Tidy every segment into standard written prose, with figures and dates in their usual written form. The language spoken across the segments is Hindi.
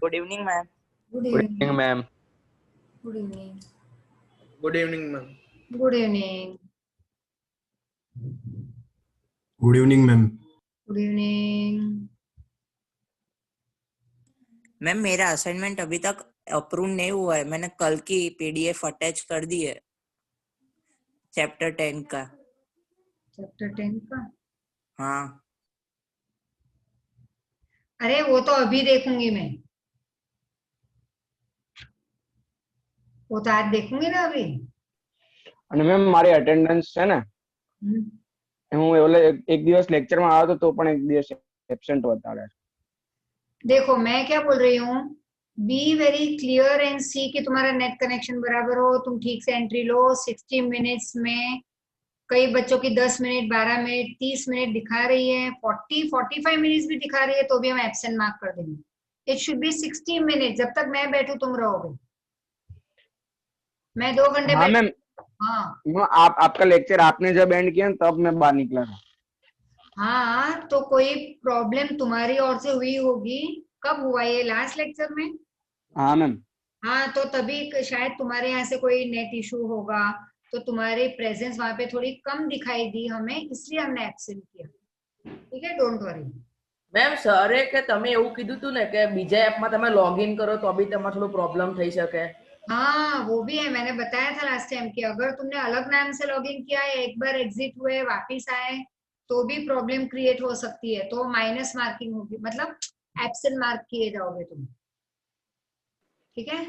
Good evening ma'am. Good good evening evening ma'am. Good evening good evening ma'am. Good evening good evening ma'am. Good evening ma'am मेरा असाइनमेंट अभी तक अप्रूव नहीं हुआ है, मैंने कल की पीडीएफ अटैच कर दी है चैप्टर 10 का। चैप्टर 10 का? हाँ अरे वो तो अभी देखूंगी मैं, वो तो आज देखूंगी ना अभी। અને મેમ મારી અટેન્ડન્સ છે ને, હું એટલે એક દિવસ લેક્ચરમાં આવ્યો તો પણ એક દિવસ એબ્સેન્ટ બતાડે છે। देखो मैं क्या बोल रही हूँ, बी वेरी क्लियर एंड सी कि तुम्हारा नेट कनेक्शन बराबर हो, तुम ठीक से एंट्री लो। 60 मिनट्स में कई बच्चों की 10 मिनट 12 मिनट 30 मिनट दिखा रही है, 40-45 मिनट्स भी दिखा रही है, तो भी हम एब्सेंट मार्क कर देंगे। It should be 60 minute. जब तक मैं बैठू तुम रहोगे। मैं 2 घंटे हाँ मैम, हाँ आपका लेक्चर आपने जब एंड किया तब मैं बाहर निकला था। हाँ, तो कोई प्रॉब्लम तुम्हारी ओर से हुई होगी। कब हुआ ये? लास्ट लेक्चर में? हाँ मैम। हाँ, तो तभी शायद तुम्हारे यहाँ से कोई नेट इशू होगा, तो तुम्हारी प्रेजेंस वहां पे थोड़ी कम दिखाई दी हमें, इसलिए हमने एब्सेंट किया। ठीक है, डोंट वरी। મેમ સરે કે તમે એવું કીધું હતું ને કે બીજા એપમાં તમે લોગિન કરો તો બી તમારે થોડું પ્રોબ્લેમ થઈ શકે। हाँ वो भी है, मैंने बताया था लास्ट टाइम कि अगर तुमने अलग नाम से लॉगिन किया है, एक बार एग्जिट हुए वापिस आए, तो भी प्रॉब्लम क्रिएट हो सकती है, तो माइनस मार्किंग होगी, मतलब एब्सेंट मार्क किए जाओगे तुम। ठीक है,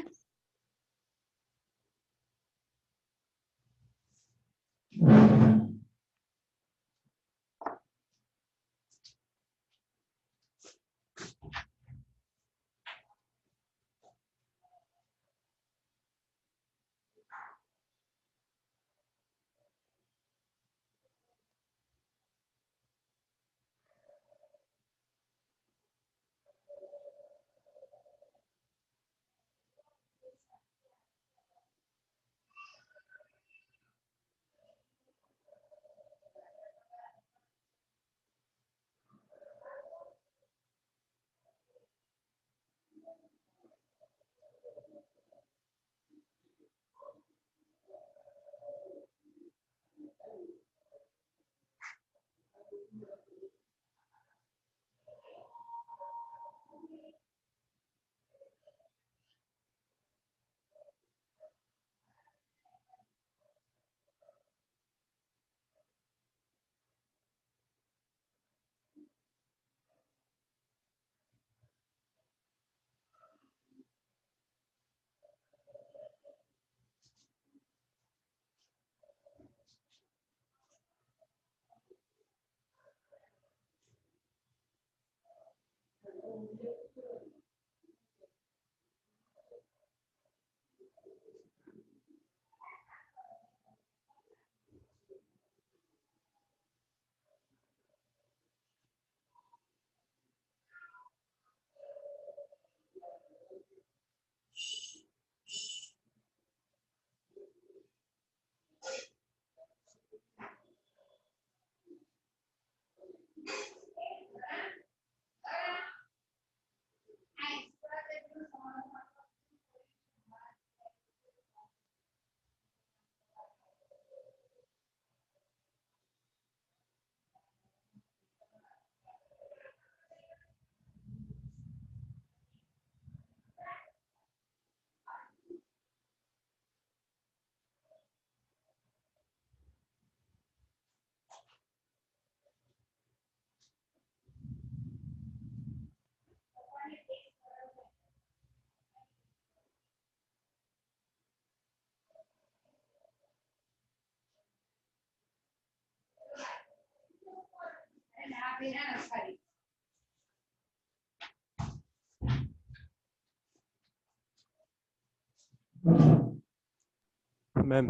मैम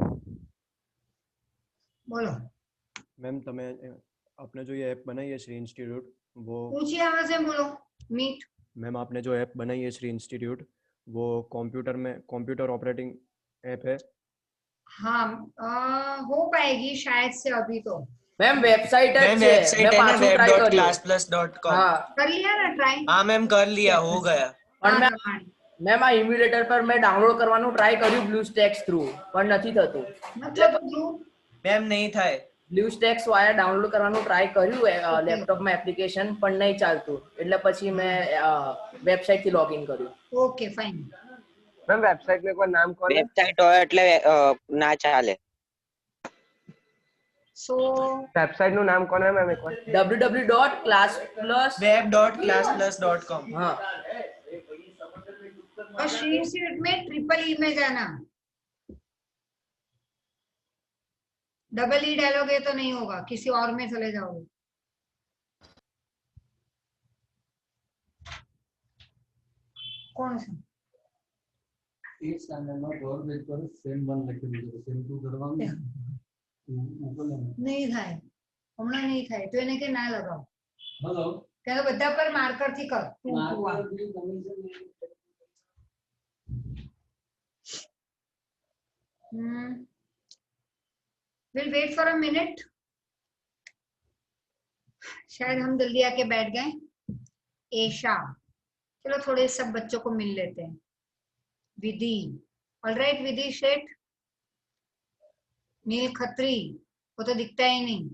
बोलो। मैम તમે आपने जो ये ऐप बनाई है श्री इंस्टीट्यूट, वो ऊंची आवाज में बोलो। मीट। मैम आपने जो ऐप बनाई है श्री इंस्टीट्यूट, वो कंप्यूटर में कंप्यूटर ऑपरेटिंग ऐप है? हाँ हो पाएगी शायद से अभी तो। મેમ વેબસાઇટ જ मैम છે, वेबसाइट મેં है ना પાછું ટ્રાય કર્યું। web.classplus.com। હા कर लिया ना ट्राई? हाँ मैम कर लिया, हो गया। પણ હા, મેમ પ્રમાણે મેમ આ ઇમ્યુલેટર પર મેં ડાઉનલોડ કરવાનું ટ્રાય કર્યું બ્લુસ્ટેક્સ થ્રુ પણ નથી થતું. મતલબ ધ્રુવ મેમ નહીં થાય. બ્લુસ્ટેક્સ વાયા ડાઉનલોડ કરવાનું ટ્રાય કર્યું Okay. લેપટોપમાં એપ્લિકેશન પણ નહીં ચાલતું એટલે પછી મેં વેબસાઇટ થી લોગિન કર્યું. Okay fine. મેમ વેબસાઇટ નું કોઈ નામ કોને? વેબસાઇટ હોય એટલે ના ચાલે. સો વેબસાઇટ નું નામ કોને મેમ એકવાર? www.classplus web.classplus.com. हाँ और शीट में ट्रिपल ई में जाना, डबल ई डालोगे तो नहीं होगा, किसी और में चले जाओगे. कौन सा एक स्टैंडर्ड में और पेज पर सेम 1 લખી દીધું, સેમ 2 કરવાનું ઉપર नहीं થાય, હમણાં नहीं થાય તો એને કે ના લગાવ. હેલો કે બધા પર માર્કર થી કર. માર્કર બી commission We'll wait for a minute. शायद हम जल्दी आके बैठ गए. एशा, चलो थोड़े सब बच्चों को मिल लेते हैं. विधि, ऑलराइट विधि शेठ. नील खत्री, वो तो दिखता ही नहीं.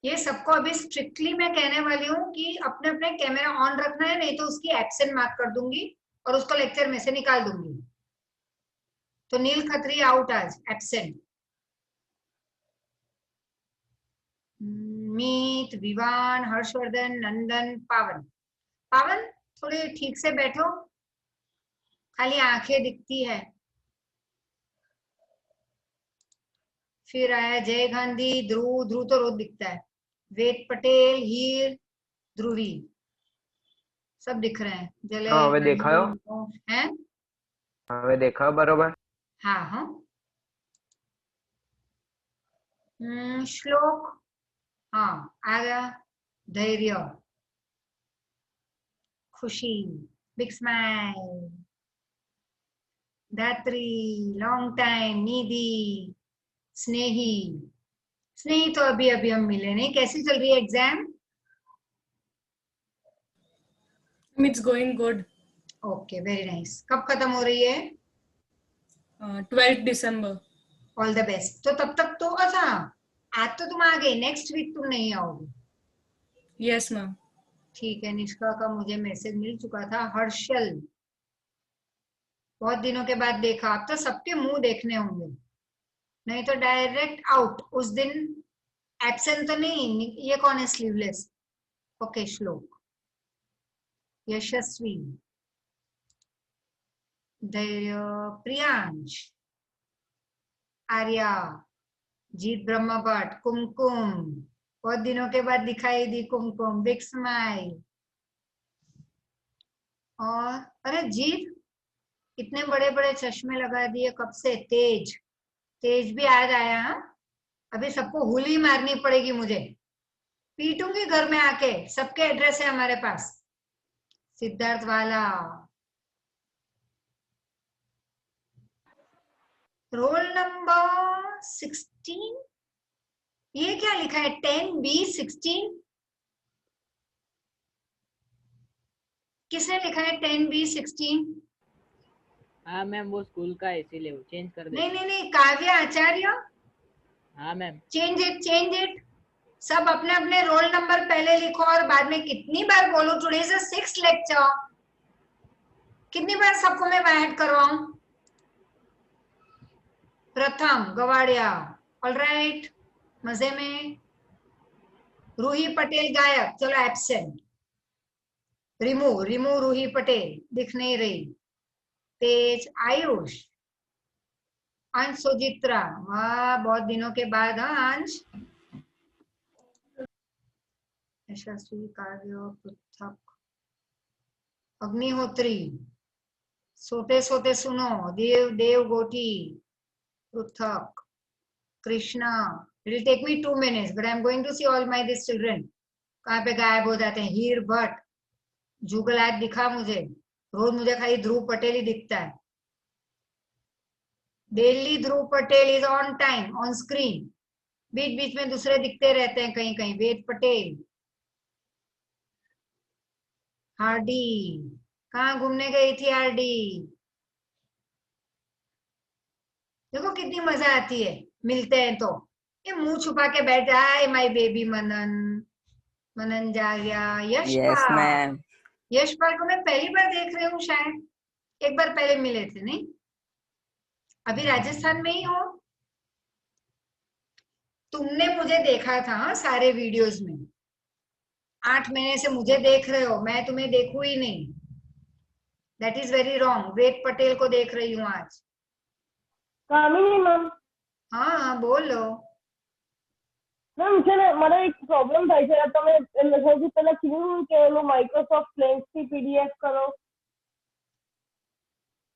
ये सबको अभी स्ट्रिक्टली मैं कहने वाली हूँ कि अपने अपने कैमरा ऑन रखना है, नहीं तो उसकी एब्सेंट मार्क कर दूंगी और उसको लेक्चर में से निकाल दूंगी. तो नील खत्री आउट आज, एब्सेंट. मीत, विवान, हर्षवर्धन, नंदन, पावन. पावन थोड़े ठीक से बैठो, खाली आंखें दिखती है. फिर आया जय गांधी, ध्रुव. ध्रुव तो रोज दिखता है. वेद पटेल, हीर, ध्रुवी, सब दिख रहे हैं. जले हाँ, હવે દેખાયો? हैं? હવે દેખાવ બરોબર? हाँ हाँ. श्लोक, हाँ आ गया. धैर्य, खुशी, बिग स्माइल. धात्री, लॉन्ग टाइम. निधि, स्नेही. स्नेही तो अभी अभी हम मिले नहीं. कैसी चल रही है exam? It's going good. Okay, very nice. कब खत्म हो रही है? 12th December. All the best. तो तब तक तो अच्छा, आज तो तुम आ गए, नेक्स्ट वीक तुम नहीं आओगे. Yes, ma'am. ठीक है. निष्का का मुझे मैसेज मिल चुका था. हर्षल, बहुत दिनों के बाद देखा. अब तो सबके मुंह देखने होंगे, नहीं तो डायरेक्ट आउट. उस दिन एब्सेंट तो नहीं. ये कौन है स्लीवलेस? ओके. श्लोक, यशस्वी, धैर्य, प्रियांश, आर्या, जीत ब्रह्म भट्ट, कुमकुम. बहुत दिनों के बाद दिखाई दी कुमकुम. Big smile. और अरे जीत, इतने बड़े बड़े चश्मे लगा दिए कब से. तेज, तेज भी आज आया. हाँ, अभी सबको हुली मारनी पड़ेगी मुझे, पीटूंगी घर में आके. सबके एड्रेस है हमारे पास. सिद्धार्थ वाला. Roll number 16. ये क्या लिखा है? 10B16. किसने लिखा है 10B16? हाँ मैम, वो स्कूल का है इसीलिए वो चेंज कर दे. नहीं नहीं नहीं, काव्य आचार्य. हाँ ma'am. Change it, change it. सब अपने अपने रोल नंबर पहले लिखो. और बाद में कितनी बार बोलूं, टुडे इज 6th लेक्चर. कितनी बार सबको मैं ऐड करवाऊं? प्रथम गवाड़िया, ऑलराइट. मजे में. रूही पटेल गायब, चलो absent. Remove, remove Ruhi Patel, दिख नहीं रही. तेज, आयुष, अंश, सुजित्रा. वाह, बहुत दिनों के बाद. हाँ अंश. यशस्वी, काव्य, पृथक, अग्निहोत्री. सोते सोते सुनो. देव, देव गोटी, पृथक, Krishna. It will take me 2 minutes, but I am going to see all my these children. कहाँ पे गायब हो जाते हैं? हीर भट्ट, जुगल आज दिखा मुझे. रोज मुझे खाली ध्रुव पटेल ही दिखता है. Daily Dhruv Patel is on time on screen. बीच बीच में दूसरे दिखते रहते हैं कहीं कहीं. वेद पटेल, हार्डी, कहाँ घूमने गई थी हार्डी? देखो कितनी मजा आती है मिलते हैं तो। ये मुंह छुपा के बैठ जाए माय बेबी मनन। मनन जा गया। Yes ma'am. यशपाल को मैं पहली बार देख रही हूँ शायद, एक बार पहले मिले थे नहीं? अभी राजस्थान में ही हो? तुमने मुझे देखा था हाँ, सारे वीडियोस में। 8 महीने से मुझे देख रहे हो, मैं तुम्हें देखू ही नहीं। That is very wrong. Ved Patel को देख रही हूँ आज। કામિની મેમ हाँ हाँ बोलो। મેમ છે ને મારે એક પ્રોબ્લેમ થાય છે તમે સૌથી પહેલા કીધું કે એનું માઇક્રોસોફ્ટ ફ્લેક્સ થી પીડીએફ કરો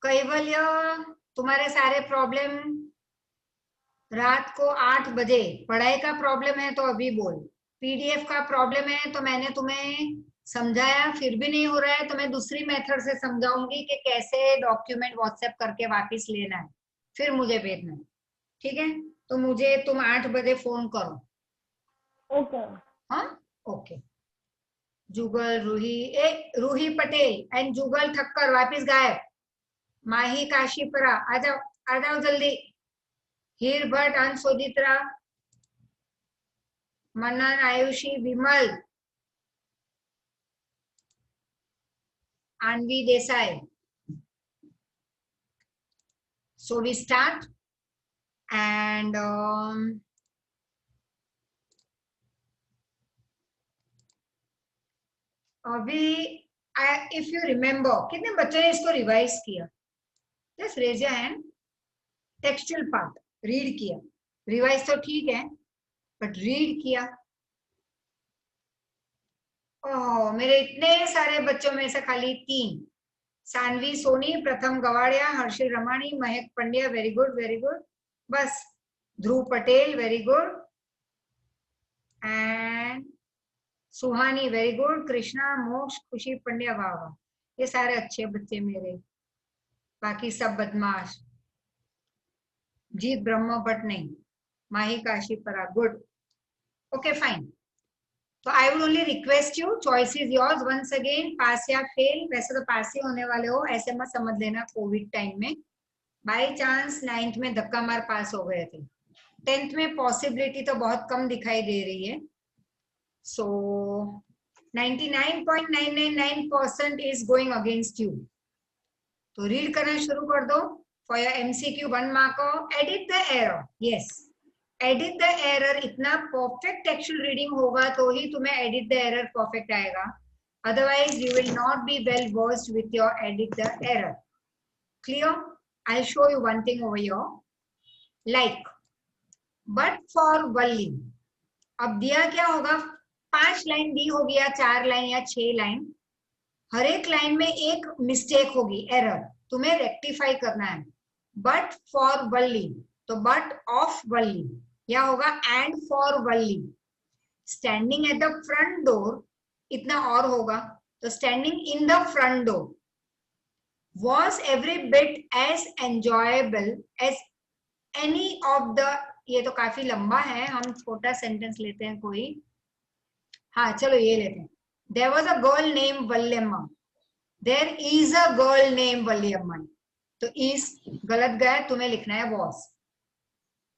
कैवल्य, तुम्हारे सारे प्रॉब्लम रात को 8 बजे, पढ़ाई का प्रॉब्लम है तो अभी बोल। पीडीएफ का प्रॉब्लम है तो मैंने तुम्हें समझाया, फिर भी नहीं हो रहा है तो मैं दूसरी मेथड से समझाऊंगी कि कैसे डॉक्यूमेंट व्हाट्सएप करके वापस लेना है, फिर मुझे भेजना है। ठीक है, तो मुझे तुम 8 बजे फोन करो। ઓકે हाँ ओके। जुगल रूही, रूही पटेल एंड जुगल ठक्कर वापिस गायब। माही काशीपुरा आ जाओ जल्दी। हीर भट्ट, अंशोदित्रा, मनन, आयुषी, विमल, Anvi Desai. So we start and अभी if you remember, कितने बच्चों ने इसको रिवाइज किया? Just raise your hand. Textual part read किया, रिवाइज तो ठीक है बट रीड किया? ओह मेरे इतने सारे बच्चों में से खाली 3। सानवी सोनी, प्रथम गवाड़िया, Harshil Ramani, Mahek Pandya, very good very good. बस Dhruv Patel, very good. And Suhani, very good. Krishna, Moksh, Khushi Pandya, वाह वाह, ये सारे अच्छे बच्चे मेरे। बाकी सब बदमाश। जीत ब्रह्म भट्ट नहीं। Mahi Kashipara, good. Okay fine. तो I would only request you, choice is yours once again, pass या फेल। वैसे तो पास ही होने वाले हो, ऐसे मत समझ लेना कोविड टाइम में। बाय चांस 9th में धक्का मार पास हो गए थे, 10th में पॉसिबिलिटी तो बहुत कम दिखाई दे रही है। So 99.999% is going against you. तो रीड करना शुरू कर दो। For your MCQ 1 mark. Edit the error, yes edit the error. इतना परफेक्ट टेक्सचुअल रीडिंग होगा तो ही तुम्हें एडिट द एरर परफेक्ट आएगा, otherwise you will not be well versed with your edit the error. Clear? I show you one thing over your, like but for Valli. अब दिया क्या होगा? 5 लाइन दी होगी या 4 लाइन या 6 लाइन, हर एक लाइन में एक मिस्टेक होगी, एरर, तुम्हें रेक्टिफाई करना है। बट फॉर वल्ली, तो बट ऑफ वल्ली या होगा and for Valli. Standing at the front door, इतना और होगा, तो standing in the front door. Was every bit as enjoyable as any of the, ये तो काफी लंबा है, हम छोटा सेंटेंस लेते हैं कोई। हाँ चलो ये लेते हैं। There was a girl named Vallyamma. There is a girl named Vallyamma. तो is गलत गया, तुम्हें लिखना है was.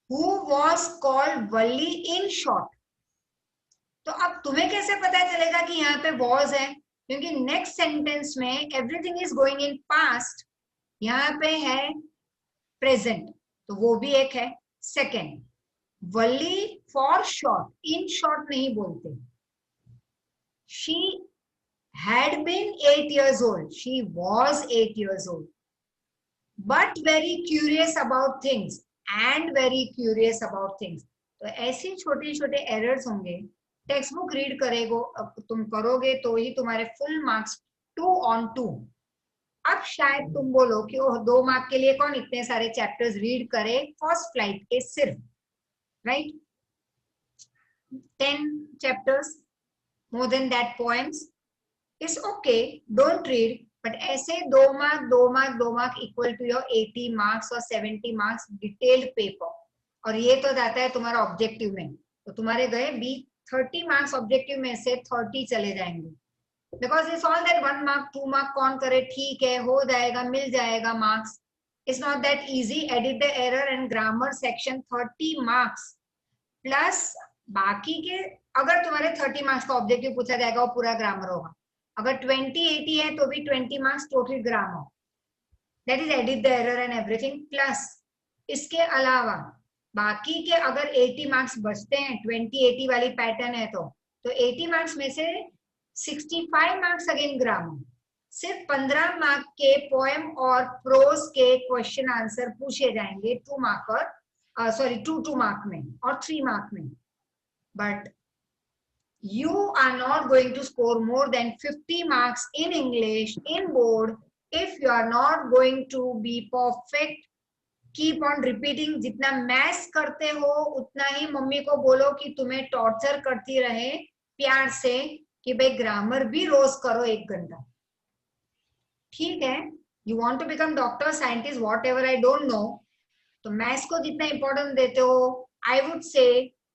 Who was called Valli in short. तो अब तुम्हें कैसे पता चलेगा कि यहाँ पे was है? क्योंकि नेक्स्ट सेंटेंस में everything is going in past, यहाँ पे है present, तो वो भी एक है। Second, Valli for short, in short नहीं बोलते। She had been 8 years old. She was 8 years old. But very curious about things and very curious about things. तो ऐसे छोटे छोटे एरर्स होंगे। टेक्स्ट बुक रीड तुम करोगे तो ही तुम्हारे फुल मार्क्स 2 on 2। अब शायद तुम बोलो कि ओह 2 मार्क के लिए कौन इतने सारे चैप्टर्स रीड करे फर्स्ट फ्लाइट के सिर्फ, right? 10 chapters, more than that poems is okay, don't read, but ऐसे 2 mark equal to your 80 marks or 70 marks detailed paper, और ये तो जाता है तुम्हारा ऑब्जेक्टिव में, तो तुम्हारे गए 30 मार्क्स ऑब्जेक्टिव में से 30 चले जाएंगे। Because it's all that 1 mark 2 mark कौन करे, ठीक है हो जाएगा, मिल जाएगा marks. It's not that easy. Edit the error and grammar section 30 marks plus बाकी के. अगर तुम्हारे 30 मार्क्स का ऑब्जेक्टिव पूछा जाएगा वो पूरा ग्रामर होगा. अगर 20-80 है तो भी 20 marks total grammar. That is edit the error and everything. Plus इसके अलावा बाकी के अगर 80 मार्क्स बचते हैं, 20-80 वाली पैटर्न है तो 80 मार्क्स में से 65 मार्क्स अगेन ग्रामर. सिर्फ 15 मार्क के पोएम और प्रोज के क्वेश्चन आंसर पूछे जाएंगे 2 मार्कर, सॉरी 2 मार्क में और 3 मार्क में. But you are not going to score more than 50 marks in English in board if you are not going to be perfect. Keep on repeating. जितना मैथ्स करते हो उतना ही मम्मी को बोलो कि तुम्हें टॉर्चर करती रहे प्यार से कि भाई ग्रामर भी रोज करो 1 घंटा. ठीक है. You want to become doctor, scientist, whatever, I don't know. तो मैथ्स को जितना इंपॉर्टेंट देते हो, I would say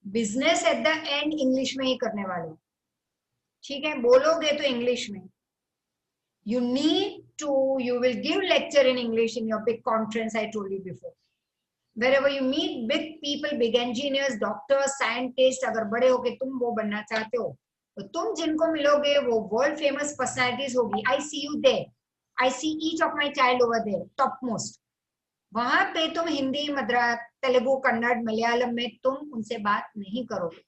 business at the end English में ही करने वाले. ठीक है. बोलोगे तो इंग्लिश में. You need to, you will give lecture in English in your big conference, I told you before. Wherever you meet big people, big engineers, doctors, scientists, अगर बड़े होके तुम वो बनना चाहते हो तो तुम जिनको मिलोगे वो वर्ल्ड फेमस पर्सनालिटीज होगी. I see you there. I see each of my child over there, topmost. वहां पे तुम हिंदी, मद्रास, तेलुगु, कन्नड़, मलयालम में तुम उनसे बात नहीं करोगे.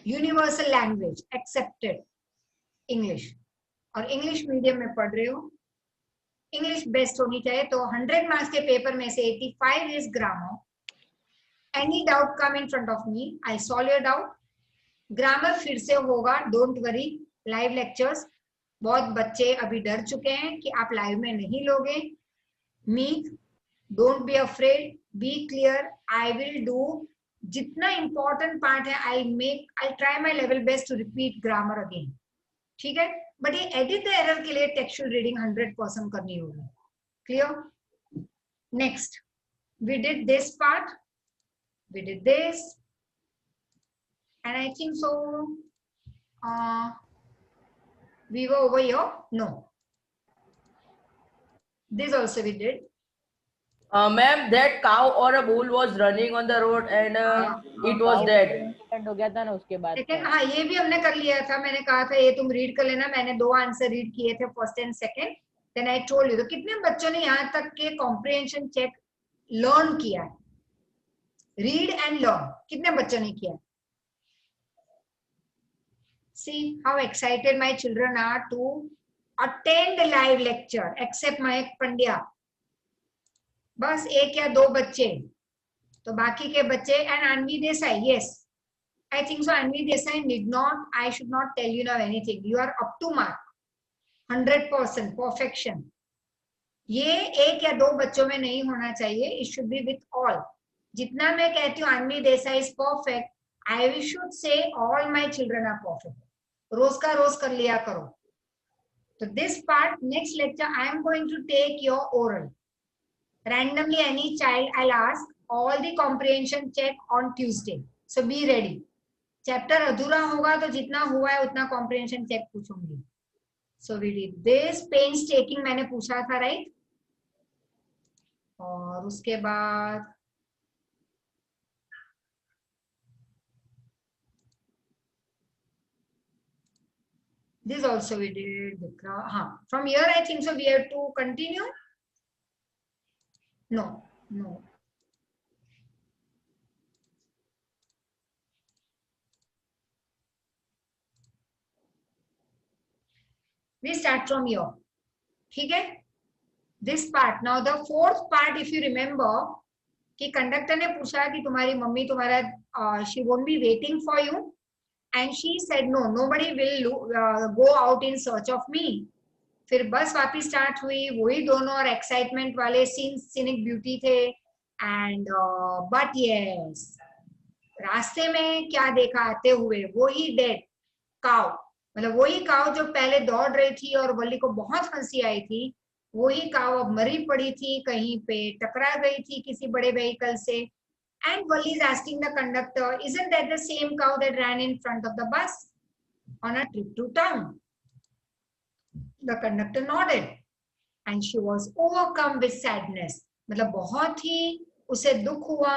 Universal language accepted English. और इंग्लिश मीडियम में पढ़ रहे हो, इंग्लिश बेस्ट होनी चाहिए. तो 100 मार्क्स के पेपर में से 85 is grammar. Any doubt come in front of me, I solve your doubt. Grammar फिर से होगा, डोंट वरी. Live lectures. बहुत बच्चे अभी डर चुके हैं कि आप लाइव में नहीं लोगे. मीक, don't be afraid, be clear. I will do जितना इंपॉर्टेंट पार्ट है, I try my level best to repeat grammar again. ठीक है. बट ये एडिट द एरर के लिए टेक्सचुअल रीडिंग 100% करनी होगी. Clear. Next we did this part, we did this, and I think so we were over here. No, this also we did. Ma'am, that cow or a bull was running on the road and it was dead. हो गया था ना उसके बाद. लेकिन हाँ ये भी हमने कर लिया था. मैंने कहा था ये तुम रीड कर लेना. मैंने 2 आंसर रीड किए थे, first and second. Then I told you. तो कितने बच्चों ने यहाँ तक के कॉम्प्रिहेंशन चेक लर्न किया है? रीड एंड लर्न कितने बच्चों ने किया? See how excited my children are to attend the live lecture, except Mahek Pandya. बस 1 या 2 बच्चे. तो बाकी के बच्चे. And Anvi Desai, yes, I think so. Anvi Desai did not, I should not tell you now anything. You are up to mark, 100% perfection. ये 1 या 2 बच्चों में नहीं होना चाहिए. It should be with all. जितना मैं कहती हूँ Anvi Desai is perfect, I should say all my children are perfect. रोज का रोज कर लिया करो. तो this part next lecture I am going to take your oral. Randomly any child I'll ask all the comprehension check on Tuesday. So be ready. Chapter अधूरा होगा तो जितना हुआ है उतना comprehension check पूछूंगी. So we did this. Painstaking मैंने पूछा था, राइट? और उसके बाद this also we did. From here I think so we have to continue. No. We start from here. ठीक है. This part. Now the fourth part, if you remember, कि कंडक्टर ने पूछा कि तुम्हारी मम्मी तुम्हारा she won't be waiting for you. And she said no, nobody will go out in search of me. फिर बस वापस स्टार्ट हुई. वही दोनों और एक्साइटमेंट वाले सीनिक ब्यूटी थे. एंड बट यस, रास्ते में क्या देखा आते हुए? वही डेड काउ. मतलब वही काउ जो पहले दौड़ रही थी और वल्ली को बहुत हंसी आई थी, वही काउ अब मरी पड़ी थी, कहीं पे टकरा गई थी किसी बड़े व्हीकल से. And Valli is asking the conductor, isn't that the same cow that ran in front of the bus on a trip to town? The conductor nodded and she was overcome with sadness. मतलब बहुत ही उसे दुख हुआ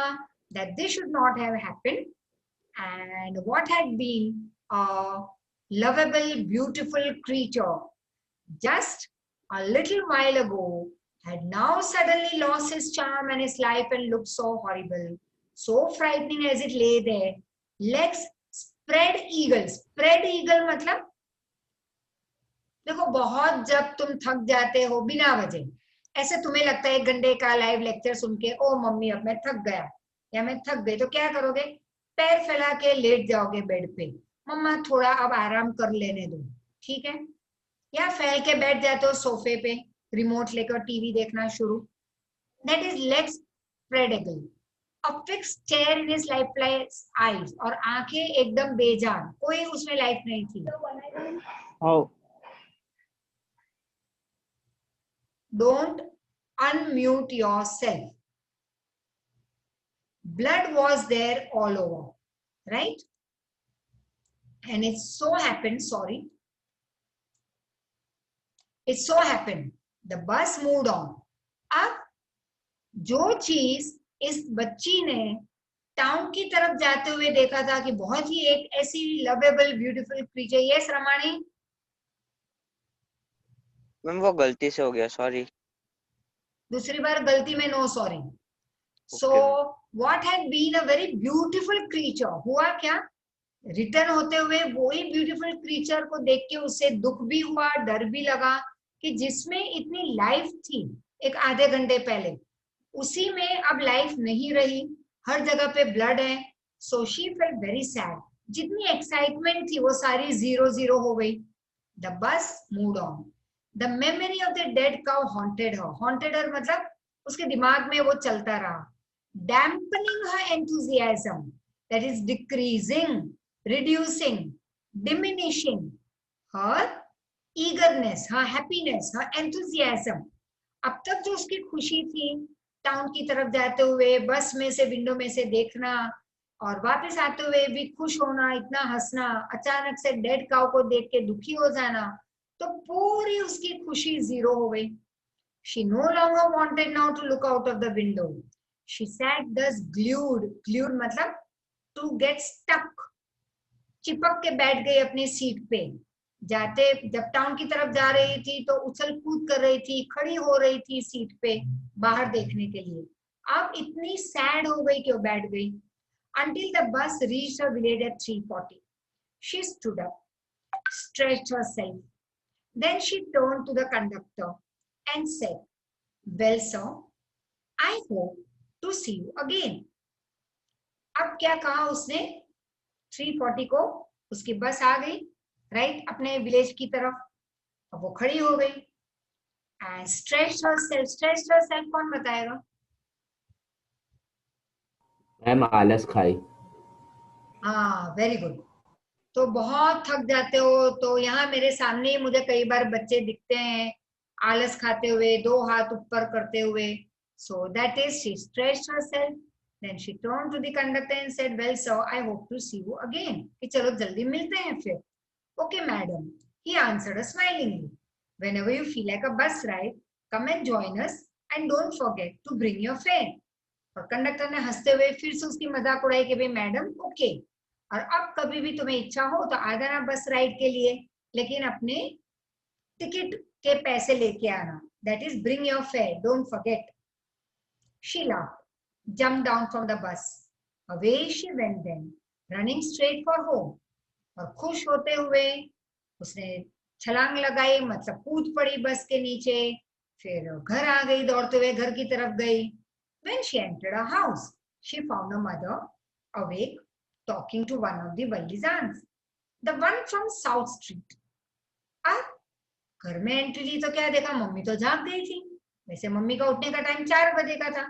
that this should not have happened, and what had been a lovable, beautiful creature just a little while ago had now suddenly lost his charm and his life and looked so horrible, so frightening as it lay there, legs spread eagle. Spread eagle मतलब देखो, बहुत जब तुम थक जाते हो बिना वजह, ऐसे तुम्हें लगता है 1 घंटे का लाइव लेक्चर सुन के, ओ मम्मी अब मैं थक गया या मैं थक गई, तो क्या करोगे? पैर फैला के लेट जाओगे बेड पे, मम्मा थोड़ा अब आराम कर लेने दो, ठीक है? या फैल के बैठ जाते हो सोफे पे, रिमोट लेकर टीवी देखना शुरू. That is legs spread eagle. A fixed stare in his lifeless eyes, और आंखें एकदम बेजान, कोई उसमें लाइफ नहीं थी. Oh. Don't unmute yourself. Blood was there all over, right? And it so happened, the bus moved on. अब जो चीज इस बच्ची ने टाउन की तरफ जाते हुए देखा था कि बहुत ही एक ऐसी lovable beautiful creature. Yes Ramani? Ma'am वो गलती से हो गया, सॉरी. दूसरी बार गलती में no sorry. So what had been a very beautiful creature, हुआ क्या? रिटर्न होते हुए वही ब्यूटीफुल क्रीचर को देख के उसे दुख भी हुआ, डर भी लगा कि जिसमें इतनी लाइफ थी एक आधे घंटे पहले, उसी में अब लाइफ नहीं रही, हर जगह पे ब्लड है. So she felt very sad. जितनी एक्साइटमेंट थी वो सारी 0-0 हो गई. The bus moved on. The memory of the dead cow haunted her. Haunted her मतलब उसके दिमाग में वो चलता रहा. Dampening her enthusiasm, that is decreasing, reducing, diminishing her eagerness, her happiness, her enthusiasm. अब तक जो उसकी खुशी थी टाउन की तरफ जाते हुए, बस में से विंडो में से देखना और वापस आते हुए भी खुश होना, इतना हंसना, अचानक से डेड काउ को देख के दुखी हो जाना, तो पूरी उसकी खुशी 0 हो गई. She no longer wanted now to look out of the window. She sat thus glued. Glued मतलब to get stuck. चिपक के बैठ गई अपनी सीट पे. जाते जब टाउन की तरफ जा रही थी तो उछल कूद कर रही थी, खड़ी हो रही थी सीट पे बाहर देखने के लिए. अब इतनी सैड हो गई कि वो बैठ गई. Until the bus reached her village at 3:40. She stood up, stretched herself. Then she turned to the conductor and said, "Well, sir, I hope to see you again." अब क्या कहा उसने? 3:40 को उसकी बस आ गई, राइट, अपने विलेज की तरफ. अब वो खड़ी हो गई. एंड स्ट्रेच्ड हरसेल्फ कौन बताएगा? मैम आलस खाई. हाँ, वेरी गुड. तो बहुत थक जाते हो तो यहाँ मेरे सामने ही मुझे कई बार बच्चे दिखते हैं आलस खाते हुए, 2 हाथ ऊपर करते हुए. So that is she stretched herself. Then she turned to the conductor and said, "Well, sir, I hope to see you again." कि चलो जल्दी मिलते हैं फिर. Okay, madam. He answered her smilingly. Whenever you feel like a bus ride, come and join us, and don't forget to bring your fare. और कंडक्टर ने हंसते हुए फिर से उसकी मजाक उड़ाई कि भाई मैडम, ओके, और अब कभी भी तुम्हें इच्छा हो तो आ जाना बस राइड के लिए, लेकिन अपने टिकट के पैसे लेके आना. That is, bring your fare. Don't forget. She laughed. Jumped down from the bus. Away she went then, running straight for home. और खुश होते हुए उसने छलांग लगाई, मतलब कूद पड़ी बस के नीचे. फिर घर आ गई, दौड़ते हुए घर की तरफ गई. When she entered a house, she found her mother awake, talking to one of the Valli's aunts, the one from South Street. अब घर में एंट्री ली तो क्या देखा? मम्मी तो जाग गई थी. वैसे मम्मी का उठने का टाइम 4 बजे का था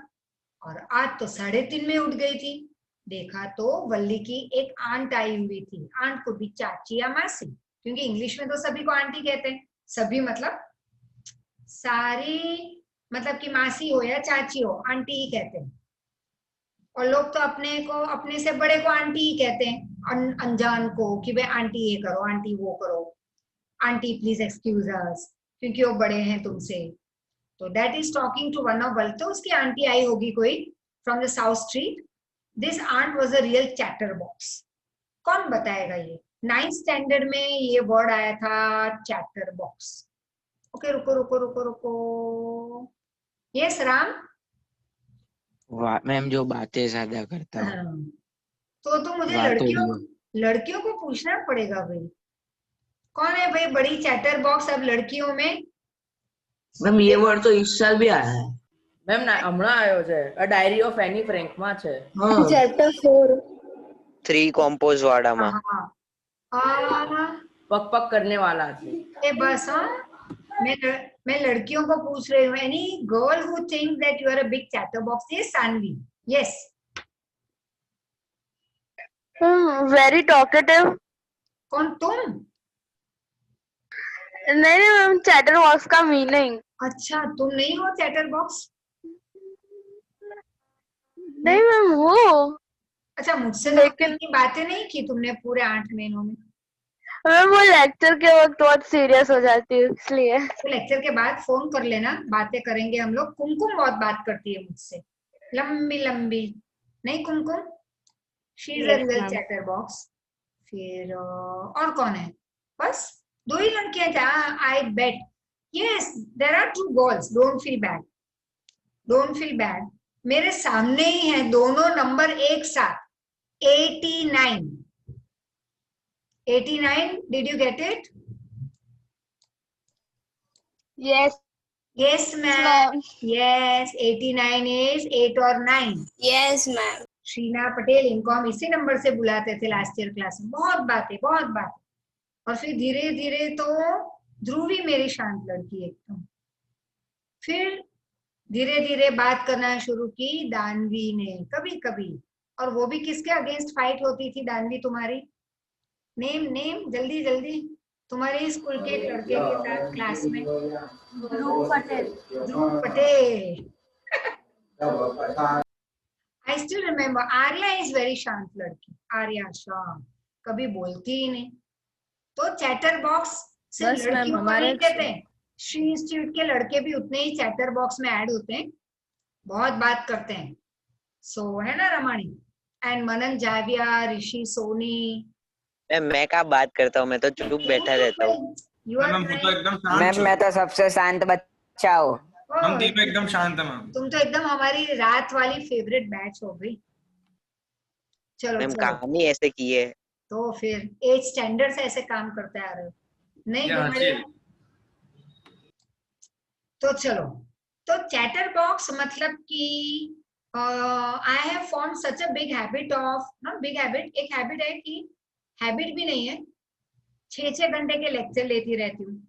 और आज तो 3:30 में उठ गई थी. देखा तो वल्ली की एक आंट आई हुई थी. आंट को भी चाची या मासी, क्योंकि इंग्लिश में तो सभी को आंटी कहते हैं. सभी मतलब सारी, मतलब कि मासी हो या चाची हो, आंटी ही कहते हैं. और लोग तो अपने को, अपने से बड़े को आंटी ही कहते हैं, अनजान को कि भाई आंटी ये करो, आंटी वो करो, आंटी प्लीज एक्सक्यूज अस. क्योंकि वो बड़े हैं तुमसे। तो that is talking to one of तो उसकी आंटी आई होगी कोई from the south street. This aunt was a real chatter box. कौन बताएगा ये? 9th स्टैंडर्ड में ये वर्ड आया था, चैटर बॉक्स। ओके, रुको रुको रुको रुको। यस राम। मैम जो बातें ज्यादा करता हो। हाँ, तो मुझे वाह तो लड़कियों को पूछना पड़ेगा भाई, कौन है भाई बड़ी चैटर बॉक्स अब लड़कियों में? મેમ ये वर्ड तो इस साल भी आया है મેમ હમણાં આવ્યો છે અ ડાયરી ઓફ એની ફ્રેન્ક માં છે ચેપ્ટર 4 3 कॉम्पोज वाडामा पक पक करने वाला છે ए बस हाँ, मैं लड़कियों को पूछ रही हूँ। Any girl who think that you are a big chatterbox? Yes Sanvi. Yes. Very talkative. कौन तुम? नहीं नहीं मैम, चैटर बॉक्स का मीनिंग। अच्छा, तुम नहीं हो चैटर बॉक्स? नहीं मैम वो। अच्छा, मुझसे लेकिन बातें नहीं की तुमने पूरे 8 महीनों में? मैम वो लेक्चर के वक्त बहुत सीरियस हो जाती है इसलिए। तो लेक्चर के बाद फोन कर लेना, बातें करेंगे हम लोग। कुमकुम बहुत बात करती है मुझसे, लंबी लंबी। नहीं Kumkum? She is a real chatter box. फिर और कौन है? बस 2 ही लड़कियां थे। I bet. Yes, there are 2 girls. Don't feel bad, don't feel bad. मेरे सामने ही है दोनों नंबर एक साथ। 89। 89, did you get it? Yes. Yes ma'am. Yes, 89 is 8 और 9. Yes ma'am. शीना पटेल, इनको हम इसी नंबर से बुलाते थे लास्ट ईयर क्लास में। बहुत बातें, बहुत बातें। और फिर धीरे धीरे तो ध्रुवी मेरी शांत लड़की एकदम। फिर धीरे धीरे बात करना शुरू की दानवी ने, कभी कभी। और वो भी किसके अगेंस्ट फाइट होती थी दानवी तुम्हारी? नेम नेम, जल्दी जल्दी। तुम्हारे स्कूल के एक लड़के के साथ क्लास में। Dhruv Patel. Dhruv Patel. I still remember. Arya is very शांत लड़की। आर्या शांत, कभी बोलती ही नहीं। तो चैटर बॉक्स सिर्फ लड़कियों को नहीं कहते, श्री इंस्टीट्यूट के लड़के भी उतने ही चैटर बॉक्स में ऐड होते हैं, बहुत बात करते हैं। सो है ना रमानी? एंड मनन जाविया, ऋषि सोनी। मैं क्या बात करता हूँ, मैं तो चुप बैठा रहता हूँ। मैम मैं तो सबसे शांत बच्चा हूँ। हम तीनों एकदम शांत हैं मैम। तुम तो एकदम हमारी रात वाली फेवरेट बैच हो गई। चलो मैम चलो, काम ही ऐसे किए। तो फिर 8 स्टैंडर्ड से ऐसे काम करते आ रहे हो? नहीं तुम्हारे। तो चलो, तो चैटर बॉक्स मतलब कि I have form such a big habit of, not big habit, एक हैबिट है कि हैबिट भी नहीं है, 6-6 घंटे के लेक्चर लेती रहती हूँ।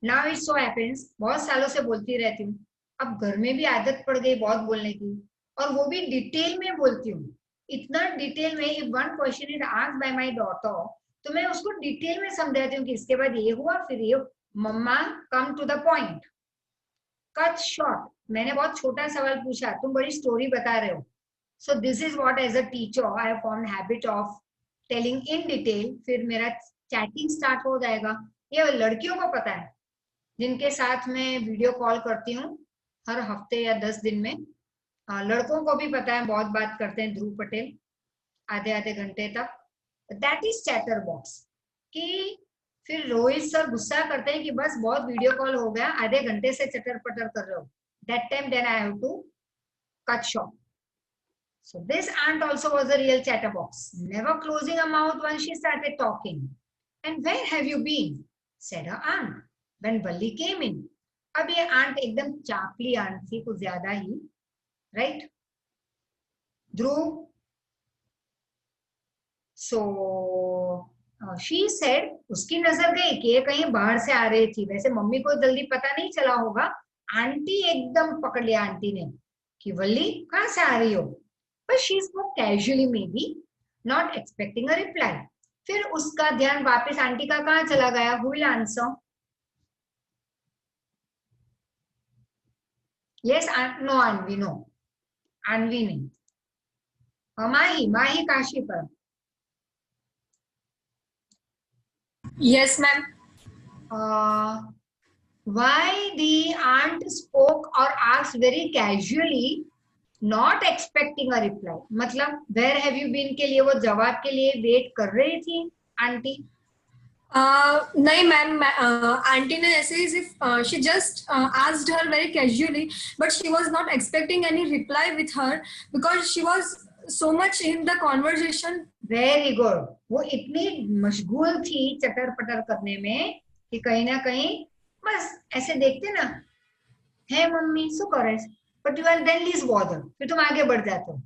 नाउ इट सो हैपेंस, बहुत सालों से बोलती रहती हूँ। अब घर में भी आदत पड़ गई बहुत बोलने की, और वो भी डिटेल में बोलती हूँ। इतना डिटेल में, if one question is asked by my daughter, तो मैं उसको डिटेल में समझाती हूँ कि इसके बाद ये हुआ, फिर ये। Mamma come to the point, cut short. मैंने बहुत छोटा सवाल पूछा, तुम बड़ी स्टोरी बता रहे हो। So this is what as a teacher I have formed habit of telling in detail. फिर मेरा चैटिंग स्टार्ट हो जाएगा। ये लड़कियों को पता है, जिनके साथ मैं वीडियो कॉल करती हूँ हर हफ्ते या 10 दिन में। लड़कों को भी पता है, बहुत बात करते हैं ध्रुव पटेल आधे आधे घंटे तक। That is chatter box. कि फिर रोहित सर गुस्सा करते हैं कि बस बहुत वीडियो कॉल हो गया, आधे घंटे से चटर पटर कर रहे हो। That time then I have to cut short. So this aunt also was a real chatterbox, never closing her mouth once she started talking. And where have you been? Said her aunt when Valli came in. अब ये aunt एकदम चापली aunt थी, कुछ ज्यादा ही, right? Dhruv. So she said, उसकी नजर गई कि ये कहीं बाहर से आ रही थी। वैसे मम्मी को जल्दी पता नहीं चला होगा, आंटी एकदम पकड़ लिया आंटी ने कि वल्ली कहाँ से आ रही हो। But she spoke casually, maybe not expecting a reply. फिर उसका ध्यान वापस आंटी का कहाँ चला गया? Who will answer? Yes, no, Anvi, no. Anvi नहीं। माही, माही काशी पर। Yes, ma'am. Why the aunt spoke or asked very casually, not expecting a reply? मतलब where have you been के लिए वो जवाब के लिए वेट कर रही थी आंटी. नहीं मैम, आंटी ने ऐसे ही सिर्फ she just asked her very casually, but she was not expecting any reply with her because she was so much in the conversation. Very good. वो इतनी मशगूल थी चटर पटर करने में कि कहीं ना कहीं बस ऐसे देखते ना, है मम्मी सो करे, but you are then least bother, फिर तुम आगे बढ़ जाते हो,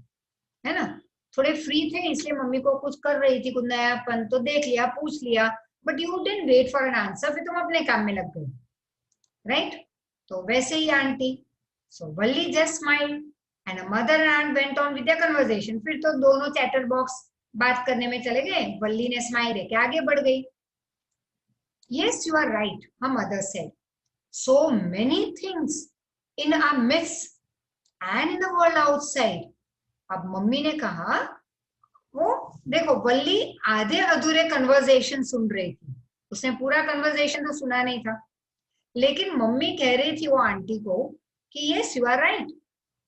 है ना. थोड़े फ्री थे इसलिए मम्मी को कुछ कर रही थी, कुछ नयापन तो देख लिया, पूछ लिया, but you didn't wait for an answer, फिर तुम अपने काम में लग गए, राइट. तो वैसे ही aunty. So Valli just smiled and mother and aunt went on with the conversation. फिर तो दोनों चैटर बॉक्स बात करने में चले गए. वल्ली ने स्माइल है कि आगे बढ़ गई. Yes, you are right, her mother said. So many things in our midst and in the world outside. अब मम्मी ने कहा, वो देखो वल्ली आधे अधूरे कन्वर्सेशन सुन रही थी, उसने पूरा कन्वर्सेशन तो सुना नहीं था, लेकिन मम्मी कह रही थी वो आंटी को कि यस यू आर राइट,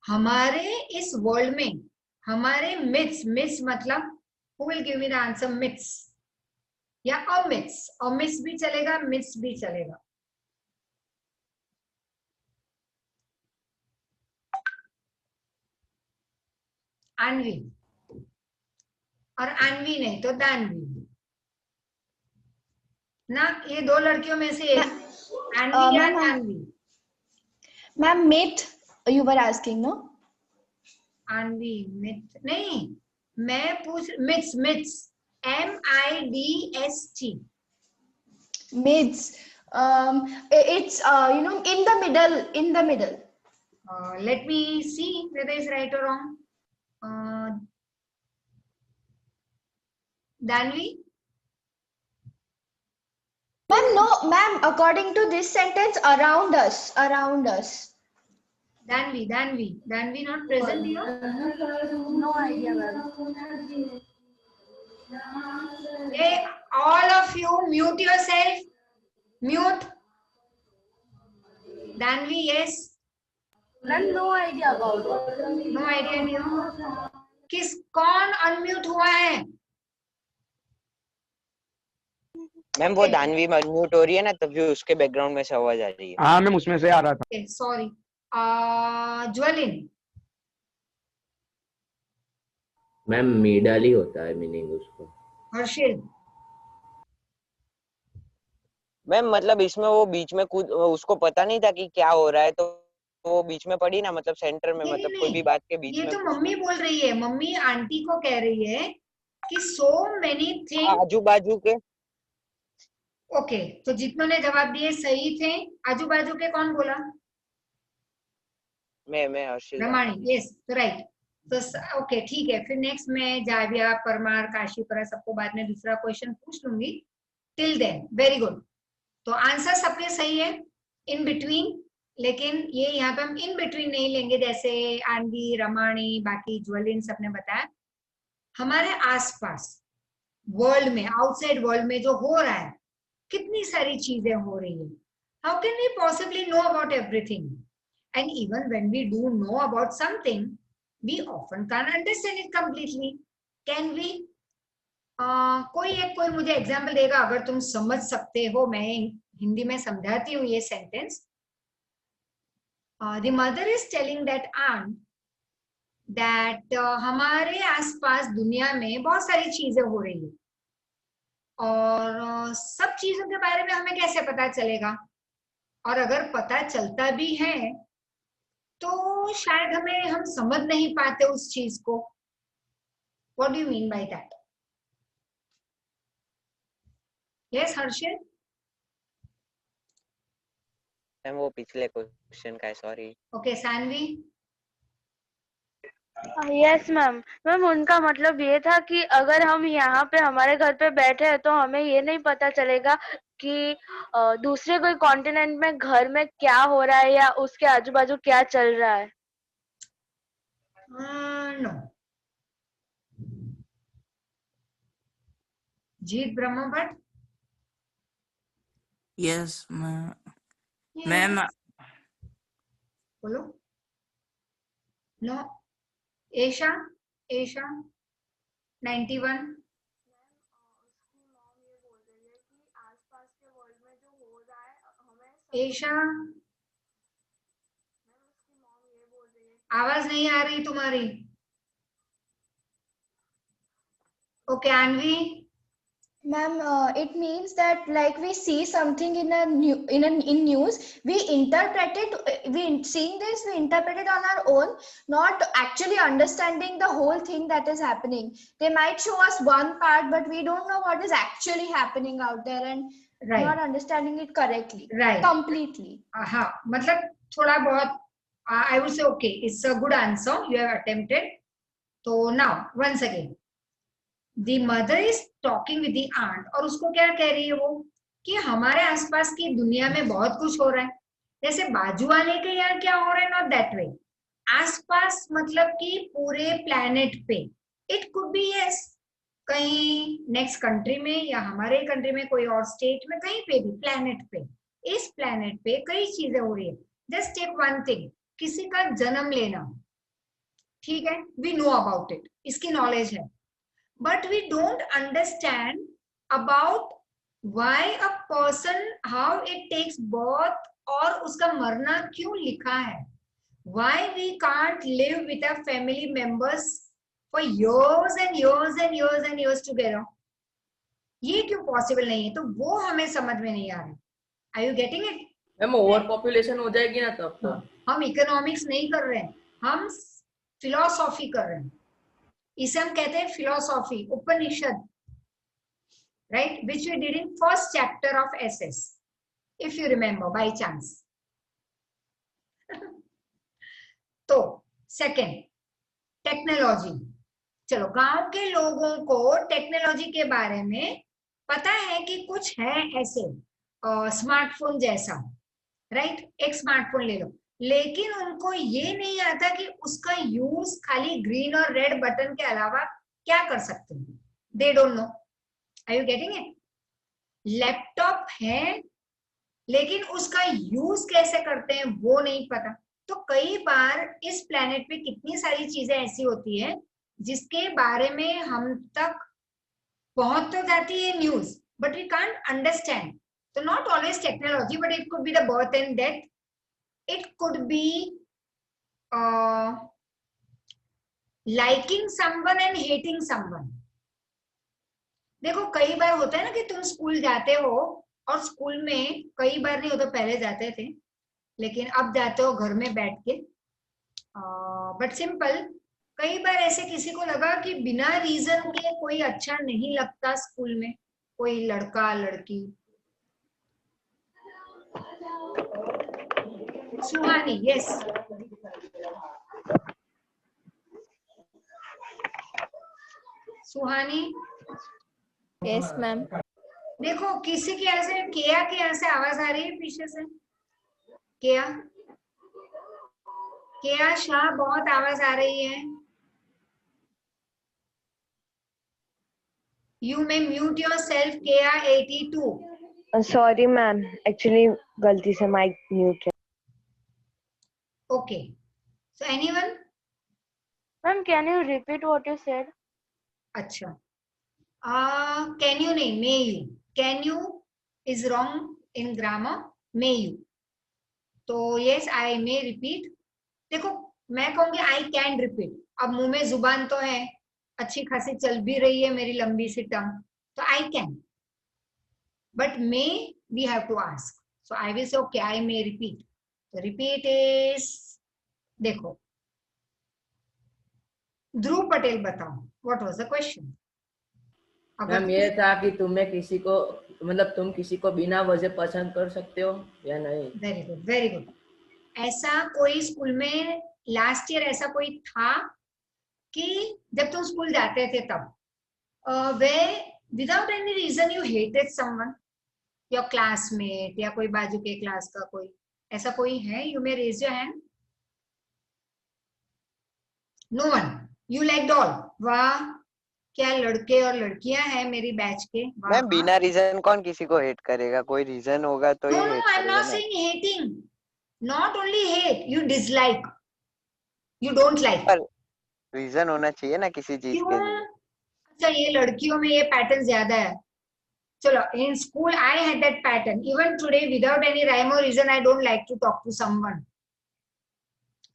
हमारे इस वर्ल्ड में, हमारे मिथ्स, मिथ्स मतलब who will give me the answer? Myths या अमिथ्स. अमिथ्स भी चलेगा, मिथ्स भी चलेगा. आणवी, और आणवी नहीं तो दानवी ना, ये दो लड़कियों में से एक, आणवी या Danvi. Ma'am myth you were asking no. Anvi myth नहीं, मैं पूछ myths, myths MIDST. Myths. It's you know, in the middle. In the middle. Let me see whether it's right or wrong. Danvi. Ma'am, no, ma'am. According to this sentence, around us, around us. Danvi, Danvi, Danvi not present here. No idea, ma'am. Hey, all of you mute yourself. Mute. Danvi, yes. Ma'am, no idea about it. No idea नहीं हो. किस कौन अनम्यूट हुआ है? मैम वो दानवी अनम्यूट हो रही है ना, तभी उसके बैकग्राउंड में से आवाज आ रही है. हाँ मैम उसमें से आ रहा था. सॉरी. ज्वलिन. मैम मिडल ही होता है मीनिंग उसको. हर्षिल. मैम मतलब इसमें वो बीच में कूद, उसको पता नहीं था कि क्या हो रहा है, तो वो बीच में पड़ी ना, मतलब सेंटर में, मतलब कोई भी बात के बीच में. ये तो मम्मी बोल रही है, मम्मी आंटी को कह रही है कि so many things. आजू बाजू के. ओके, तो जितनों ने जवाब दिए सही थे. आजू बाजू के कौन बोला? मैं हर्षिल. रमाणी. यस, तो राइट. तो ओके ठीक है, फिर नेक्स्ट मैं जाविया, परमार, काशीपुरा सबको बाद में दूसरा क्वेश्चन पूछ लूंगी. Till then very good. तो आंसर सबके सही है इन बिटवीन, लेकिन ये यहाँ पे हम इन बिटवीन नहीं लेंगे जैसे आंधी, रमाणी, बाकी ज्वलिन सबने बताया. हमारे आसपास वर्ल्ड में, आउटसाइड वर्ल्ड में जो हो रहा है, कितनी सारी चीजें हो रही है. How can we possibly know about everything? And even when we do know about something, we often can't understand it completely. Can we? कोई मुझे एग्जाम्पल देगा अगर तुम समझ सकते हो. मैं हिंदी में समझाती हूँ ये sentence. The mother is telling that aunt that हमारे आसपास दुनिया में बहुत सारी चीजें हो रही है, और सब चीजों के बारे में हमें कैसे पता चलेगा, और अगर पता चलता भी है तो शायद हम समझ नहीं पाते उस चीज को. What do you mean by that? Yes, Harshil. Ma'am वो पिछले क्वेश्चन का है, sorry. Okay, Saanvi. Yes ma'am. Ma'am उनका मतलब ये था कि अगर हम यहाँ पे हमारे घर पे बैठे हैं तो हमें ये नहीं पता चलेगा कि दूसरे कोई कॉन्टिनेंट में घर में क्या हो रहा है या उसके आजू बाजू क्या चल रहा है. नो. जीत ब्रह्मभट्ट. यस, मैम बोलो। नो, एशा, एशा 91। एशा आवाज नहीं आ रही तुम्हारी। Okay Anvi. Ma'am, it means that like we see something in in news, we interpret it. Seeing this, we interpret it on our own, not actually understanding the whole thing that is happening. They might show us one part, but we don't know what is actually happening out there, and Right. not understanding it correctly, Right. completely. हाँ, मतलब थोड़ा बहुत I would say okay, it's a good answer you have attempted. So now once again, the mother is talking with the aunt और उसको क्या कह रही है वो कि हमारे आसपास की दुनिया में बहुत कुछ हो रहा है, जैसे बाजू वाले के यहाँ क्या हो रहा है, नॉट दैट वे, आसपास मतलब कि पूरे प्लैनेट पे। इट कुड बी यस कहीं नेक्स्ट कंट्री में या हमारे कंट्री में, कोई और स्टेट में, कहीं पे भी प्लैनेट पे, इस प्लैनेट पे कई चीजें हो रही है। जस्ट टेक वन थिंग, किसी का जन्म लेना, ठीक है, वी नो अबाउट इट, इसकी नॉलेज है, but we don't understand about why a person, how it takes birth और उसका मरना क्यों लिखा है, why we can't live with our family members for years and years and years and years together, ये क्यों पॉसिबल नहीं है, तो वो हमें समझ में नहीं आ रहा। Are you getting it? Ma'am over population हो जाएगी ना तब तो। हम इकोनॉमिक्स नहीं कर रहे हैं, हम फिलोसॉफी कर रहे हैं, इसे हम कहते हैं philosophy, Upanishad, right, which we did in first chapter of SS, if you remember by chance. तो सेकंड, टेक्नोलॉजी। चलो, गांव के लोगों को टेक्नोलॉजी के बारे में पता है कि कुछ है ऐसे स्मार्टफोन जैसा, राइट, एक स्मार्टफोन ले लो, लेकिन उनको ये नहीं आता कि उसका यूज खाली ग्रीन और रेड बटन के अलावा क्या कर सकते हैं, they don't know. Are you getting it? Laptop है लेकिन उसका यूज कैसे करते हैं वो नहीं पता। तो कई बार इस प्लेनेट पे कितनी सारी चीजें ऐसी होती है जिसके बारे में हम तक पहुंच तो जाती है news, but we can't understand. तो not always technology, but it could be the birth and death, it could be liking someone and hating someone। देखो कई बार होता है ना कि तुम स्कूल जाते हो और स्कूल में कई बार नहीं होता, पहले जाते थे लेकिन अब जाते हो घर में बैठ के, बट सिंपल, कई बार ऐसे किसी को लगा कि बिना रीजन के कोई अच्छा नहीं लगता स्कूल में, कोई लड़का लड़की। सुहानी, यस, सुहानी, यस मैम। देखो किसी के यहाँ से, केया के यहाँ से आवाज आ रही है पीछे से, केया, केया शाह, बहुत आवाज आ रही है। You may mute your self, Keya 82। Sorry ma'am, actually गलती से माइक म्यूट है। Okay. So anyone? Ma'am, can you repeat what you said? अच्छा, can you नहीं, may you. Can you is wrong in grammar. May you. तो yes, I may repeat. देखो मैं कहूँगी I can repeat. अब मुंह में जुबान तो है, अच्छी खासी चल भी रही है मेरी लंबी सी टंग, तो I can. But may we have to ask. So I will say okay, I may repeat. तो रिपीट इज, देखो ध्रुव पटेल बताओ, what was the question? Ma'am ये था कि तुम्हें किसी को, मतलब तुम किसी को बिना वजह पसंद कर सकते हो या नहीं? Very good, very good. ऐसा कोई स्कूल में लास्ट ईयर ऐसा कोई था कि जब तुम स्कूल जाते थे तब वे without any reason you hated someone, your classmate या कोई बाजू के क्लास का कोई, ऐसा कोई है? You may raise your hand. No one, you liked all, वाह, क्या लड़के और लड़कियां हैं मेरी बैच के वहाँ? मैम बिना रीजन कौन किसी को हेट करेगा, कोई रीजन होगा तो ही No, no, हेट I'm करेगा not ना। saying hating. Not only hate, you dislike, you don't like. पर रीजन होना चाहिए ना किसी चीज के क्यों? लिए। अच्छा, ये लड़कियों में ये पैटर्न ज्यादा है। चलो, in school I had that pattern. Even today, without any rhyme or reason, I don't like to talk to someone.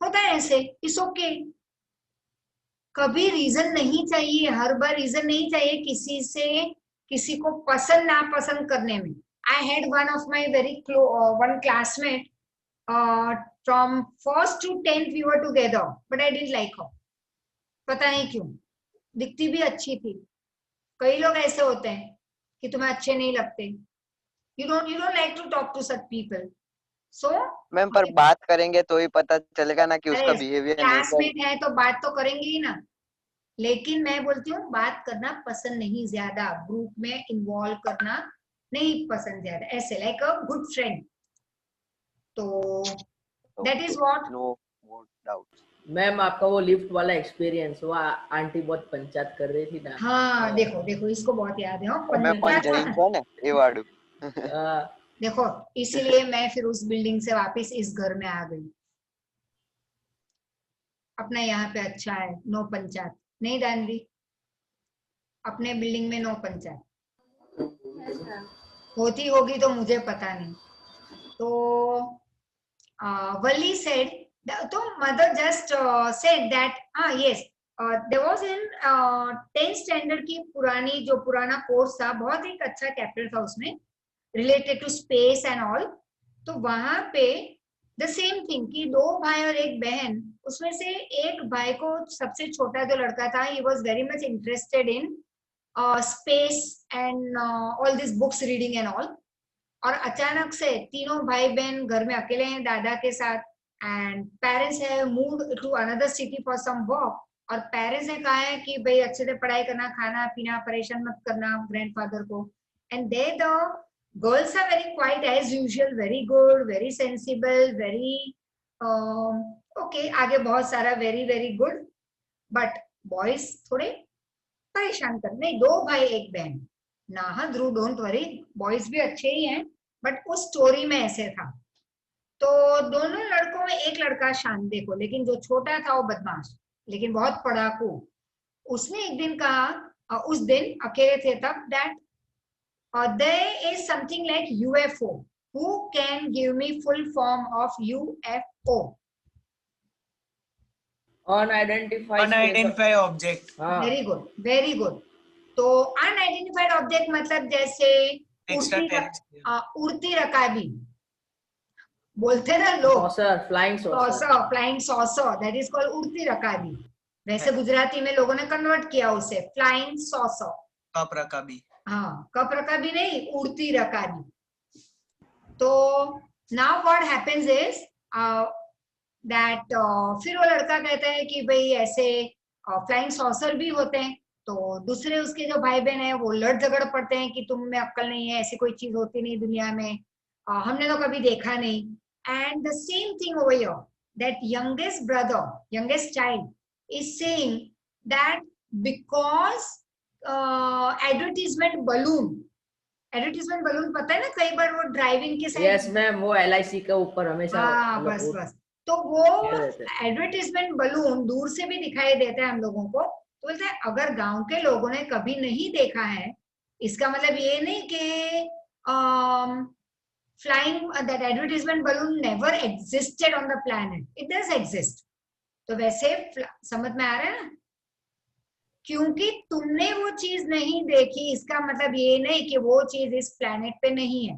होता है ऐसे, it's okay. कभी रीजन नहीं चाहिए, हर बार रीजन नहीं चाहिए किसी से किसी को पसंद ना पसंद करने में। I had one of my very close one classmate from first to 10th we were together, but I didn't like her. पता नहीं क्यों, दिखती भी अच्छी थी। कई लोग ऐसे होते हैं कि तुम्हें अच्छे नहीं लगते, you don't like to talk to such people. So ma'am पर बात करेंगे तो ही पता चलेगा ना कि उसका बिहेवियर क्लासमेट है तो बात तो करेंगे ही ना। लेकिन मैं बोलती हूँ बात करना पसंद नहीं, ज्यादा ग्रुप में इन्वॉल्व करना नहीं पसंद ज्यादा, ऐसे लाइक अ गुड फ्रेंड। तो that is what. No doubt. Ma'am आपका वो लिफ्ट वाला एक्सपीरियंस, वो आंटी बहुत पंचायत कर रही थी ना। हाँ देखो देखो, इसको बहुत याद है। मैं पंचायत ना ये वाडू। देखो, इसीलिए मैं फिर उस बिल्डिंग से वापस इस घर में आ गई। अपना यहाँ पे अच्छा है, नो पंचायत। नहीं दानवी, अपने बिल्डिंग में नो पंचायत। होती होगी तो मुझे पता नहीं। तो वली सेड, तो mother just said that yes there was in 10th standard की पुरानी जो पुराना कोर्स था, बहुत एक अच्छा चैप्टर था उसमें related to space and all. तो वहां पे द सेम थिंग कि दो भाई और एक बहन, उसमें से एक भाई को सबसे छोटा जो लड़का था, he was very much interested in space and all this books reading and all. और अचानक से तीनों भाई बहन घर में अकेले हैं दादा के साथ, and parents have moved to another city for some work. और पेरेंट्स ने कहा है कि भाई अच्छे से पढ़ाई करना, खाना पीना, परेशान मत करना ग्रैंडफादर को। And they the girls are very quiet as usual, very good, very sensible, very okay, आगे बहुत सारा very very good, but boys थोड़े परेशान कर। नहीं, दो भाई एक बहन ना, हाँ ध्रुव डोंट वरी, बॉयज भी अच्छे ही हैं, बट उस स्टोरी में ऐसे था। तो दोनों लड़कों में एक लड़का शांत देखो, लेकिन जो छोटा था वो बदमाश, लेकिन बहुत पढ़ाकू। उसने एक दिन कहा, उस दिन अकेले थे तब, that there is something like UFO. Who can give me full form of UFO? Unidentified object. Very good, very good. तो unidentified object मतलब जैसे उड़ती रकाबी बोलते ना लोग, flying saucer, flying saucer, that is called उड़ती रकाबी। वैसे गुजराती में लोगों ने कन्वर्ट किया उसे फ्लाइंग सॉसर। कप रकाबी, हाँ, कप रकाबी नहीं, उड़ती रकाबी। तो now what happens is that फिर वो लड़का कहता है कि भाई ऐसे फ्लाइंग सॉसर भी होते हैं। तो दूसरे उसके जो भाई बहन है वो लड़ झगड़ पड़ते हैं कि तुम में अक्ल नहीं है, ऐसी कोई चीज होती नहीं दुनिया में, हमने तो कभी देखा नहीं। And the same thing over here, that youngest brother, youngest child is saying that because advertisement balloon, advertisement balloon पता है ना, कई बार वो ड्राइविंग के साइड, यस मैम, वो LIC के ऊपर हमेशा, हाँ बस बस। तो वो एडवर्टीजमेंट बलून दूर से भी दिखाई देता है हम लोगों को। तो बोलते हैं अगर गांव के लोगों ने कभी नहीं देखा है, इसका मतलब ये नहीं कि flying that advertisement balloon never existed on the planet, it does exist. तो वैसे समझ में आ रहा है ना, क्योंकि तुमने वो चीज नहीं देखी इसका मतलब ये नहीं कि वो चीज इस प्लैनेट पे नहीं है।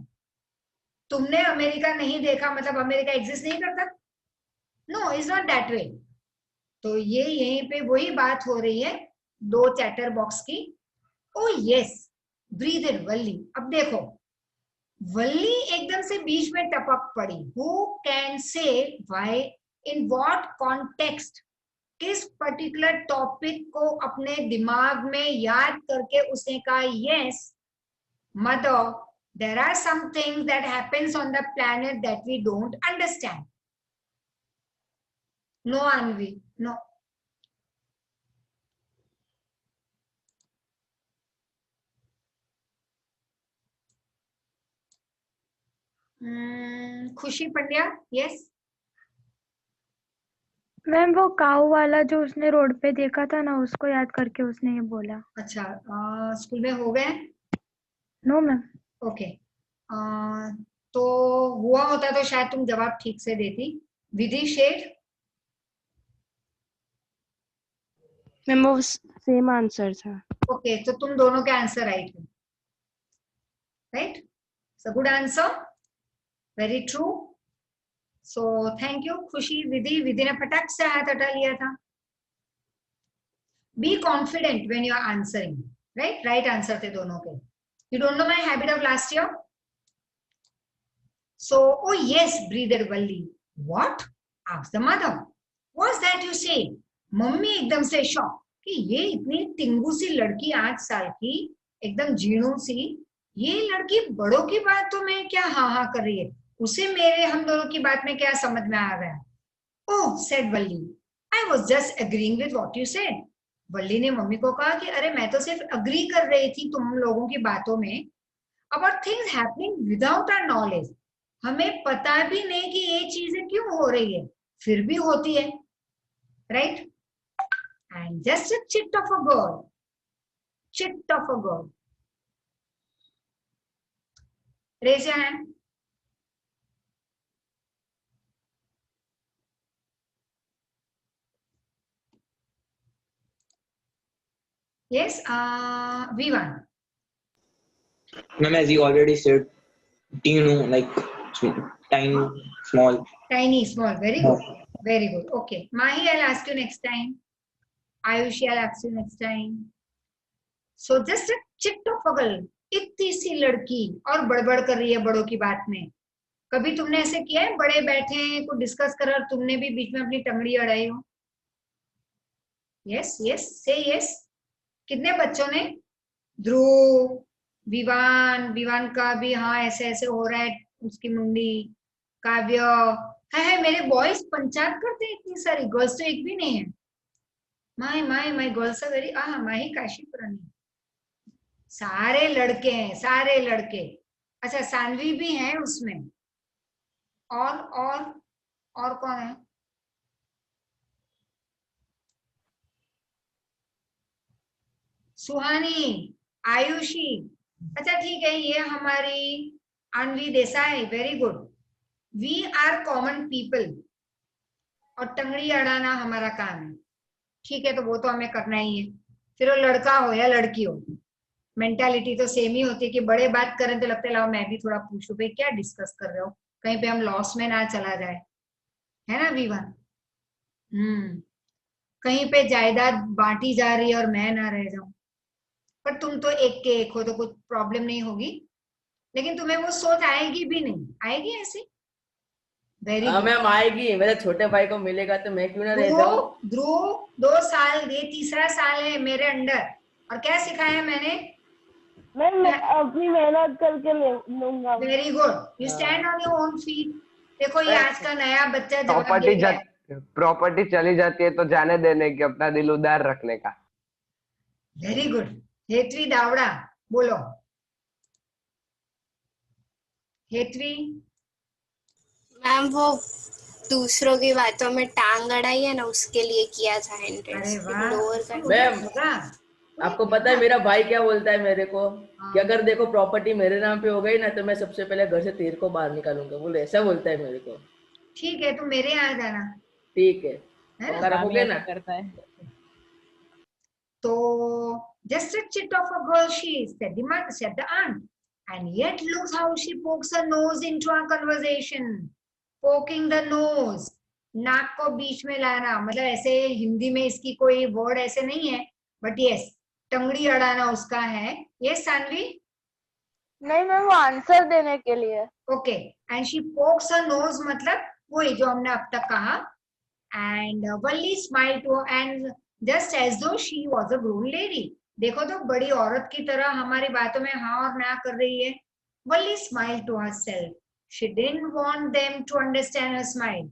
तुमने अमेरिका नहीं देखा मतलब अमेरिका एग्जिस्ट नहीं करता, no it's not that way. तो ये यहीं पे वही बात हो रही है दो चैटर बॉक्स की। Oh yes, breathe in Valli. अब देखो वल्ली एकदम से बीच में टपक पड़ी। Who can say why, in what context, किस पर्टिकुलर टॉपिक को अपने दिमाग में याद करके उसने कहा yes mother, there are some things that happens on the planet that we don't understand. No Anvi, no. Khushi Pandya, yes. Ma'am वो काऊ वाला जो उसने रोड पे देखा था ना, उसको याद करके उसने ये बोला। अच्छा, स्कूल में हो गए? No ma'am. ओके, तो हुआ होता तो शायद तुम जवाब ठीक से देती। विधि शेर? मैम वो सेम आंसर था। ओके, तो तुम दोनों के आंसर राइट है, right? So good answer, very true. So thank you खुशी। विधि, विधि ने फटाक से हाथ हटा लिया था। Be confident when you are answering, right? Right answer थे दोनों के। You don't know my habit of last year? So, oh yes, breathed Valli. What? Asked the mother. What's that you say? Mummy एकदम से शॉक कि ये इतनी टिंगू सी लड़की 8 साल की, एकदम जीणू सी, ये लड़की बड़ों की बातों में क्या हाँ हाँ कर रही है, उसे मेरे हम दोनों की बात में क्या समझ में आ गया? Oh said Valli, I was just agreeing with what you said. Valli ने मम्मी को कहा कि अरे मैं तो सिर्फ अग्री कर रही थी तुम लोगों की बातों में about things happening without our knowledge. हमें पता भी नहीं कि ये चीजें क्यों हो रही है, फिर भी होती है, right? And just a chit of a girl, chit of a girl. Raise your hand. Yes, V1. Ma'am, as you already said, teenu, like tiny, small. Tiny, small. Very good. Very good. Okay. Mahi, I'll ask you next time. Ayushi, I'll ask you next time. So just a chit of a girl. इतनी सी लड़की और बड़बड़ कर रही है बड़ों की बात में। कभी तुमने ऐसे किया है, बड़े बैठे हैं कुछ डिस्कस कर और तुमने भी बीच में अपनी टंगड़ी अड़ाई हो? यस यस, से यस। कितने बच्चों ने? ध्रुव, विवान का भी हाँ ऐसे ऐसे हो रहा है उसकी मुंडी। काव्य, है मेरे बॉयज पंचायत करते हैं, इतनी सारी गर्ल्स तो एक भी नहीं है। माई गर्ल्स आर वेरी माही काशीपुरानी। सारे लड़के हैं, सारे लड़के। अच्छा सानवी भी है उसमें। और कौन है? सुहानी, आयुषी। अच्छा ठीक है, ये हमारी Anvi Desai, very good. We are common people और टंगड़ी अड़ाना हमारा काम है, ठीक है? तो वो तो हमें करना ही है, फिर वो लड़का हो या लड़की हो, मेंटालिटी तो सेम ही होती है कि बड़े बात करें तो लगता है लाओ मैं भी थोड़ा पूछूं, भाई क्या डिस्कस कर रहे हो, कहीं पे हम लॉस में ना चला जाए, है ना V1? कहीं पे जायदाद बांटी जा रही है और मैं ना रह जाऊं। पर तुम तो एक के एक हो तो कुछ प्रॉब्लम नहीं होगी, लेकिन तुम्हें वो सोच आएगी भी नहीं, आएगी ऐसी? वेरी गुड मैम, आएगी। मेरे छोटे भाई को मिलेगा तो मैं क्यों ना रह जाऊं? ध्रुव 2 साल, ये 3रा साल है मेरे अंडर, और क्या सिखाया मैंने? मैं अपनी मेहनत करके लूंगा। Very good, you stand on your own feet. देखो ये आज का नया बच्चा जवाब दे रहा है। प्रॉपर्टी चली जाती है तो जाने देने की, अपना दिल उदार रखने का। Very good. हेतवी दावड़ा, बोलो। हेतवी? मैम वो दूसरों की बातों में टांग अड़ाई है ना, उसके लिए किया था एंट्रेंस। मैम आपको पता है मेरा भाई क्या बोलता है मेरे को कि अगर देखो प्रॉपर्टी मेरे नाम पे हो गई ना तो मैं सबसे पहले घर से तेरे को बाहर निकालूंगा, बोले ऐसा बोलता है मेरे को। ठीक है, तुम मेरे यहाँ जाना। ठीक है, रखोगे ना? करता है। तो just a chit of a girl she is, said the aunt, and yet looks how she pokes her nose into our conversation. Poking the nose, नाक को बीच में लाना, मतलब ऐसे हिंदी में इसकी कोई वर्ड ऐसे नहीं है, बट यस टंगड़ी अड़ाना उसका है। यस सानवी? नहीं मैम, वो आंसर देने के लिए। Okay, and she pokes her nose, मतलब वही जो हमने अब तक कहा। And Valli smile too and just as though she was a grown lady. देखो तो बड़ी औरत की तरह हमारी बातों में हाँ और ना कर रही है। Valli smile to herself, she didn't want them to understand her smile.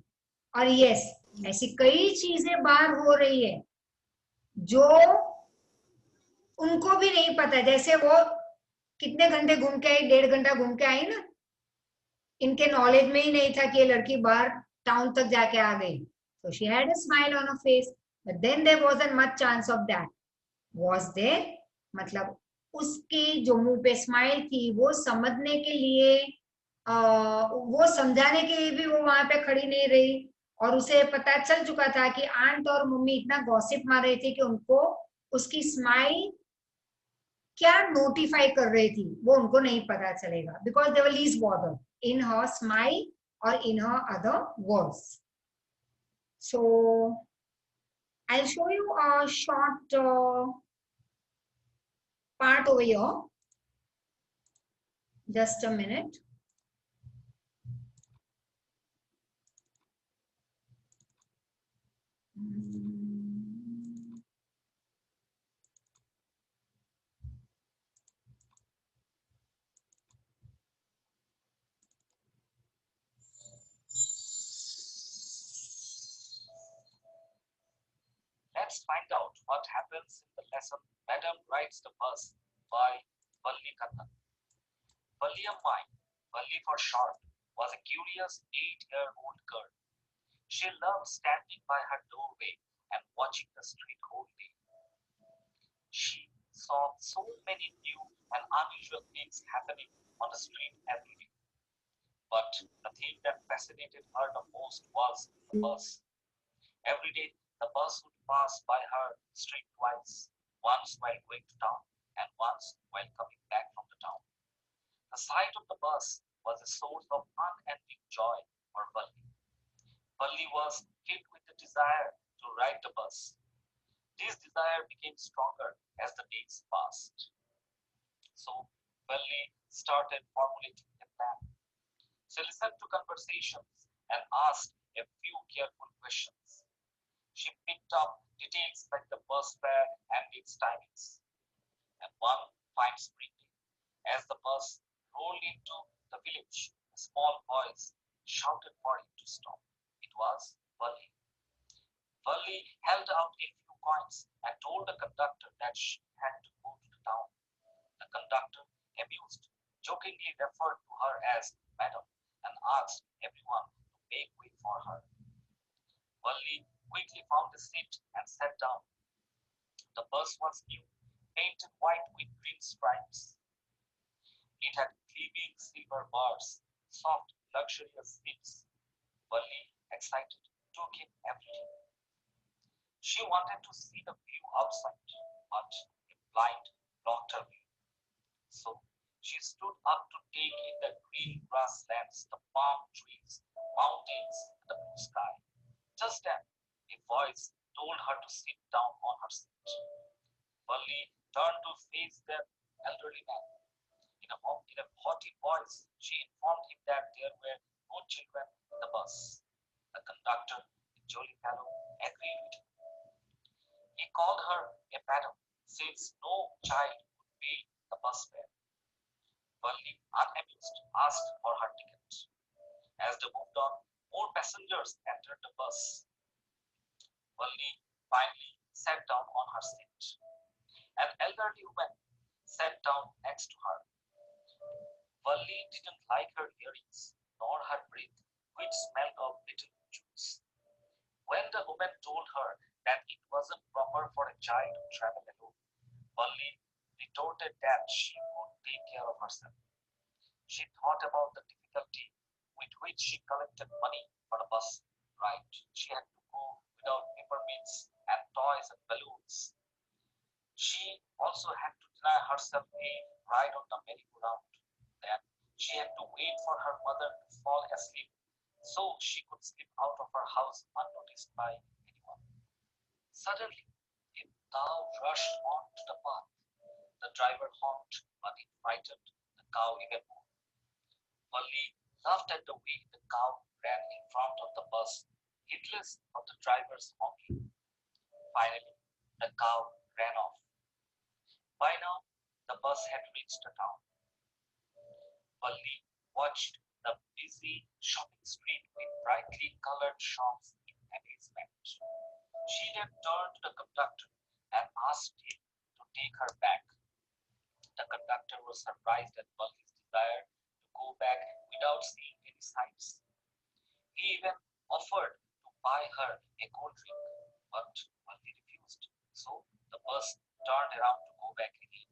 और यस, ऐसी कई चीजें बाहर हो रही है जो उनको भी नहीं पता। जैसे वो कितने घंटे घूम के आई, 1.5 घंटा घूम के आई ना, इनके नॉलेज में ही नहीं था कि ये लड़की बाहर टाउन तक जाके आ गई. So she had a smile on her face, but then there wasn't much chance of that. Was there? मतलब उसकी जो मुंह पे स्माइल थी वो समझने के लिए वो समझाने के लिए भी वो वहां पे खड़ी नहीं रही, और उसे पता चल चुका था कि आंट और मम्मी इतना गॉसिप मार रही थी कि उनको उसकी स्माइल क्या नोटिफाई कर रही थी वो उनको नहीं पता चलेगा, because they were least bother in her smile और in her other words. So I will show you a short part over here. Just a minute. Let's find out what happens in the lesson Madam Rides the Bus by Valli Khanna. Valli Ammai, Valli for short, was a curious 8-year-old girl. She loved standing by her doorway and watching the street whole day. She saw so many new and unusual things happening on the street every day. But the thing that fascinated her the most was the bus. Every day, the bus would pass by her street twice, once while going to town and once while coming back from the town. The sight of the bus was a source of unending joy for Valli. Valli was filled with the desire to ride the bus. This desire became stronger as the days passed. So Valli started formulating a plan. She listened to conversations and asked a few careful questions. She picked up details like the bus fare and its timings. And one fine spring day, as the bus rolled into the village, a small voice shouted for him to stop. It was Valli. Valli held out a few coins and told the conductor that she had to go to the town. The conductor, amused, jokingly referred to her as Madam and asked everyone to make way for her. Valli quickly found a seat and sat down. The bus was new, painted white with green stripes. It had gleaming silver bars, soft, luxurious seats. Valli, excited, took in everything. She wanted to see the view outside, but a blind blocked her view. So she stood up to take in the green grasslands, the palm trees, mountains, and the blue sky. Just then, a voice told her to sit down on her seat. Valli turned to face the elderly man. In a haughty voice, she informed him that there were no children in the bus. The conductor, a jolly fellow, agreed with him. He called her a madam, since no child could pay the bus fare. Valli, unamused, asked for her ticket. As they moved on, more passengers entered the bus. Valli finally sat down on her seat. An elderly woman sat down next to her. Valli didn't like her earrings, nor her breath, which smelled of bitter juice. When the woman told her that it wasn't proper for a child to travel alone, Valli retorted that she would take care of herself. She thought about the difficulty with which she collected money for the bus ride. She had to go without paper mints and toys and balloons. She also had to deny herself a ride on the merry-go-round. Then she had to wait for her mother to fall asleep so she could slip out of her house unnoticed by anyone. Suddenly, a cow rushed onto the path. The driver honked, but it frightened the cow even more. Valli laughed at the way the cow ran in front of the bus, heedless of the driver's honking. Finally, the cow ran off. By now, the bus had reached the town. Valli watched the busy shopping street with brightly colored shops in amazement. She then turned to the conductor and asked him to take her back. The conductor was surprised at Valli's desire to go back without seeing many sights. He even offered to buy her a cold drink, but Valli refused. So the bus turned around to go back again.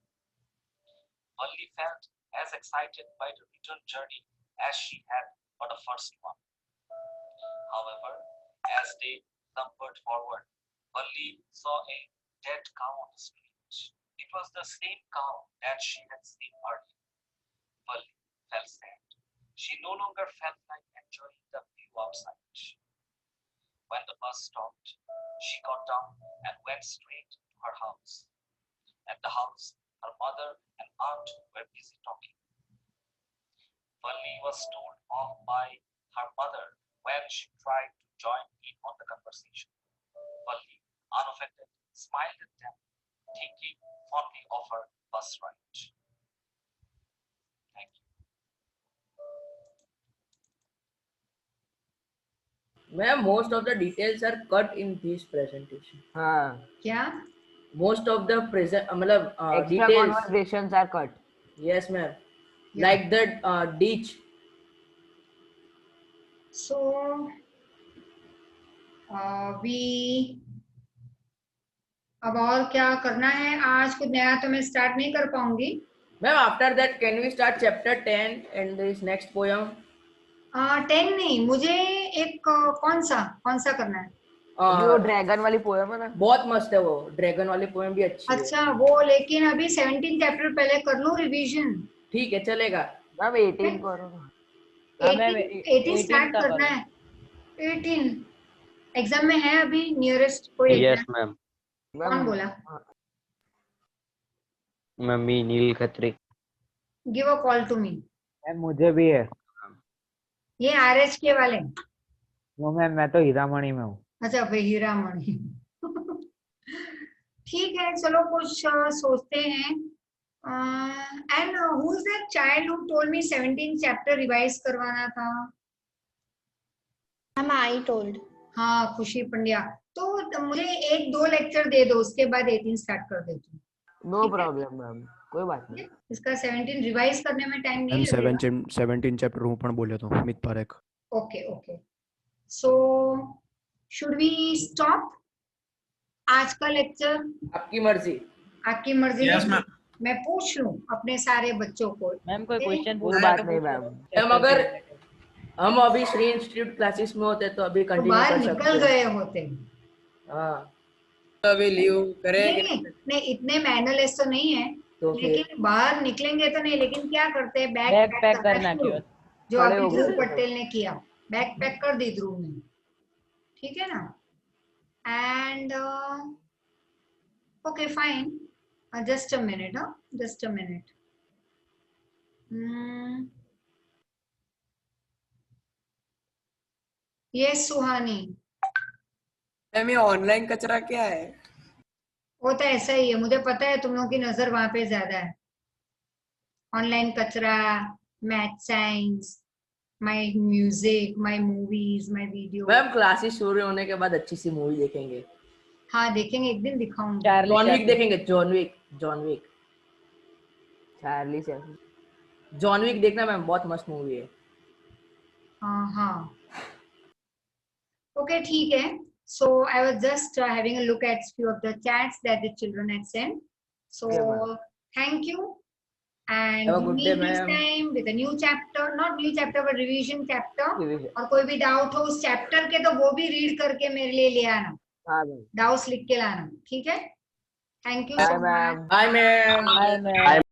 Valli felt as excited by the return journey as she had for the first one. However, as they lumbered forward, Valli saw a dead cow on the street. It was the same cow that she had seen earlier. Valli felt sad. She no longer felt like enjoying the view outside. When the bus stopped, she got down and went straight to her house. At the house, her mother and aunt were busy talking. Valli was told off by her mother when she tried to join in on the conversation. Valli, unoffended, smiled at them, thinking fondly of her bus ride. Thank you. Ma'am, most of the details are cut in this presentation. हाँ. क्या? Most of the present, Extra details. conversations are cut. Yes, ma'am. Yeah. Like that ditch. So we अब और क्या करना है? आज कुछ नया तो मैं स्टार्ट नहीं कर पाऊंगी. Ma'am, after that, can we start chapter 10 and this next poem? 10 नहीं, मुझे एक कौन सा करना है? जो ड्रैगन वाली पोएम है ना, बहुत मस्त है वो. ड्रैगन वाली पोएम भी अच्छी है. अच्छा, वो लेकिन अभी 17 चैप्टर पहले कर लूं रिवीजन. ठीक है, चलेगा. मैम 18 करो ना. 18 स्टार्ट करना है. 18 एग्जाम में है अभी नियरेस्ट कोई? Yes ma'am. कौन बोला? Mummy Neel Khatri. Give a call to me. Ma'am मुझे भी है. ये आरएच के वाले? वो मैम मैं तो हीरामणि में हूँ. अच्छा भाई हीरामणि. ठीक है, चलो कुछ सोचते हैं. And who is that child who told me 17 chapter revise करवाना था? I told. हाँ, खुशी पंड्या. तो मुझे 1-2 लेक्चर दे दो, उसके बाद 18 स्टार्ट कर देती हूँ. नो प्रॉब्लम मैम, कोई बात नहीं. इसका 17 रिवाइज करने में टाइम नहीं लगेगा. 17 चैप्टर હું પણ બોલ્યો તો Mit Parekh. Okay. So should we stop आज का लेक्चर? आपकी मर्जी. आपकी मर्जी. Yes, ma'am. मैं पूछ लूं अपने सारे बच्चों को. मैम कोई क्वेश्चन कोई बात नहीं मैम. मैम अगर हम अभी श्री इंस्टीट्यूट क्लासेस में होते तो अभी तो कंटिन्यू बाहर कर सकते. निकल गए होते. हाँ, अभी लीव करेंगे. नहीं, इतने मैनरलेस तो नहीं है, तो लेकिन बाहर निकलेंगे तो नहीं. लेकिन क्या करते हैं, बैग पैक करना शुरू, क्यों? जो अभी ध्रुव पटेल ने किया. बैग पैक कर दी ध्रुव ने. ठीक है ना? And okay fine. Just a minute. Just a minute. Yes Suhani. Ma'am ये ऑनलाइन कचरा क्या है? वो तो ऐसा ही है, मुझे पता है. तुम लोगों की नजर वहां पे ज्यादा है. ऑनलाइन कचरा, math science, my music, my movies, my video. Ma'am classes शुरू होने के बाद अच्छी सी मूवी देखेंगे. हाँ देखेंगे, एक दिन दिखाऊंगी. जॉन विक देखेंगे. जॉन विक जॉन विक देखना मैम, बहुत मस्त मूवी है. हाँ. ओके, ठीक है. So I was just having a look at few of the chats that the children had sent. So thank you, and Have a we good meet day, this ma'am. time with a new chapter, not new chapter but revision chapter. Revision. और कोई भी डाउट हो उस चैप्टर के तो वो भी रीड करके मेरे लिए ले आना. हाँ मैम. डाउट्स लिख के लाना. ठीक है? Thank you. Bye ma'am. Bye ma'am.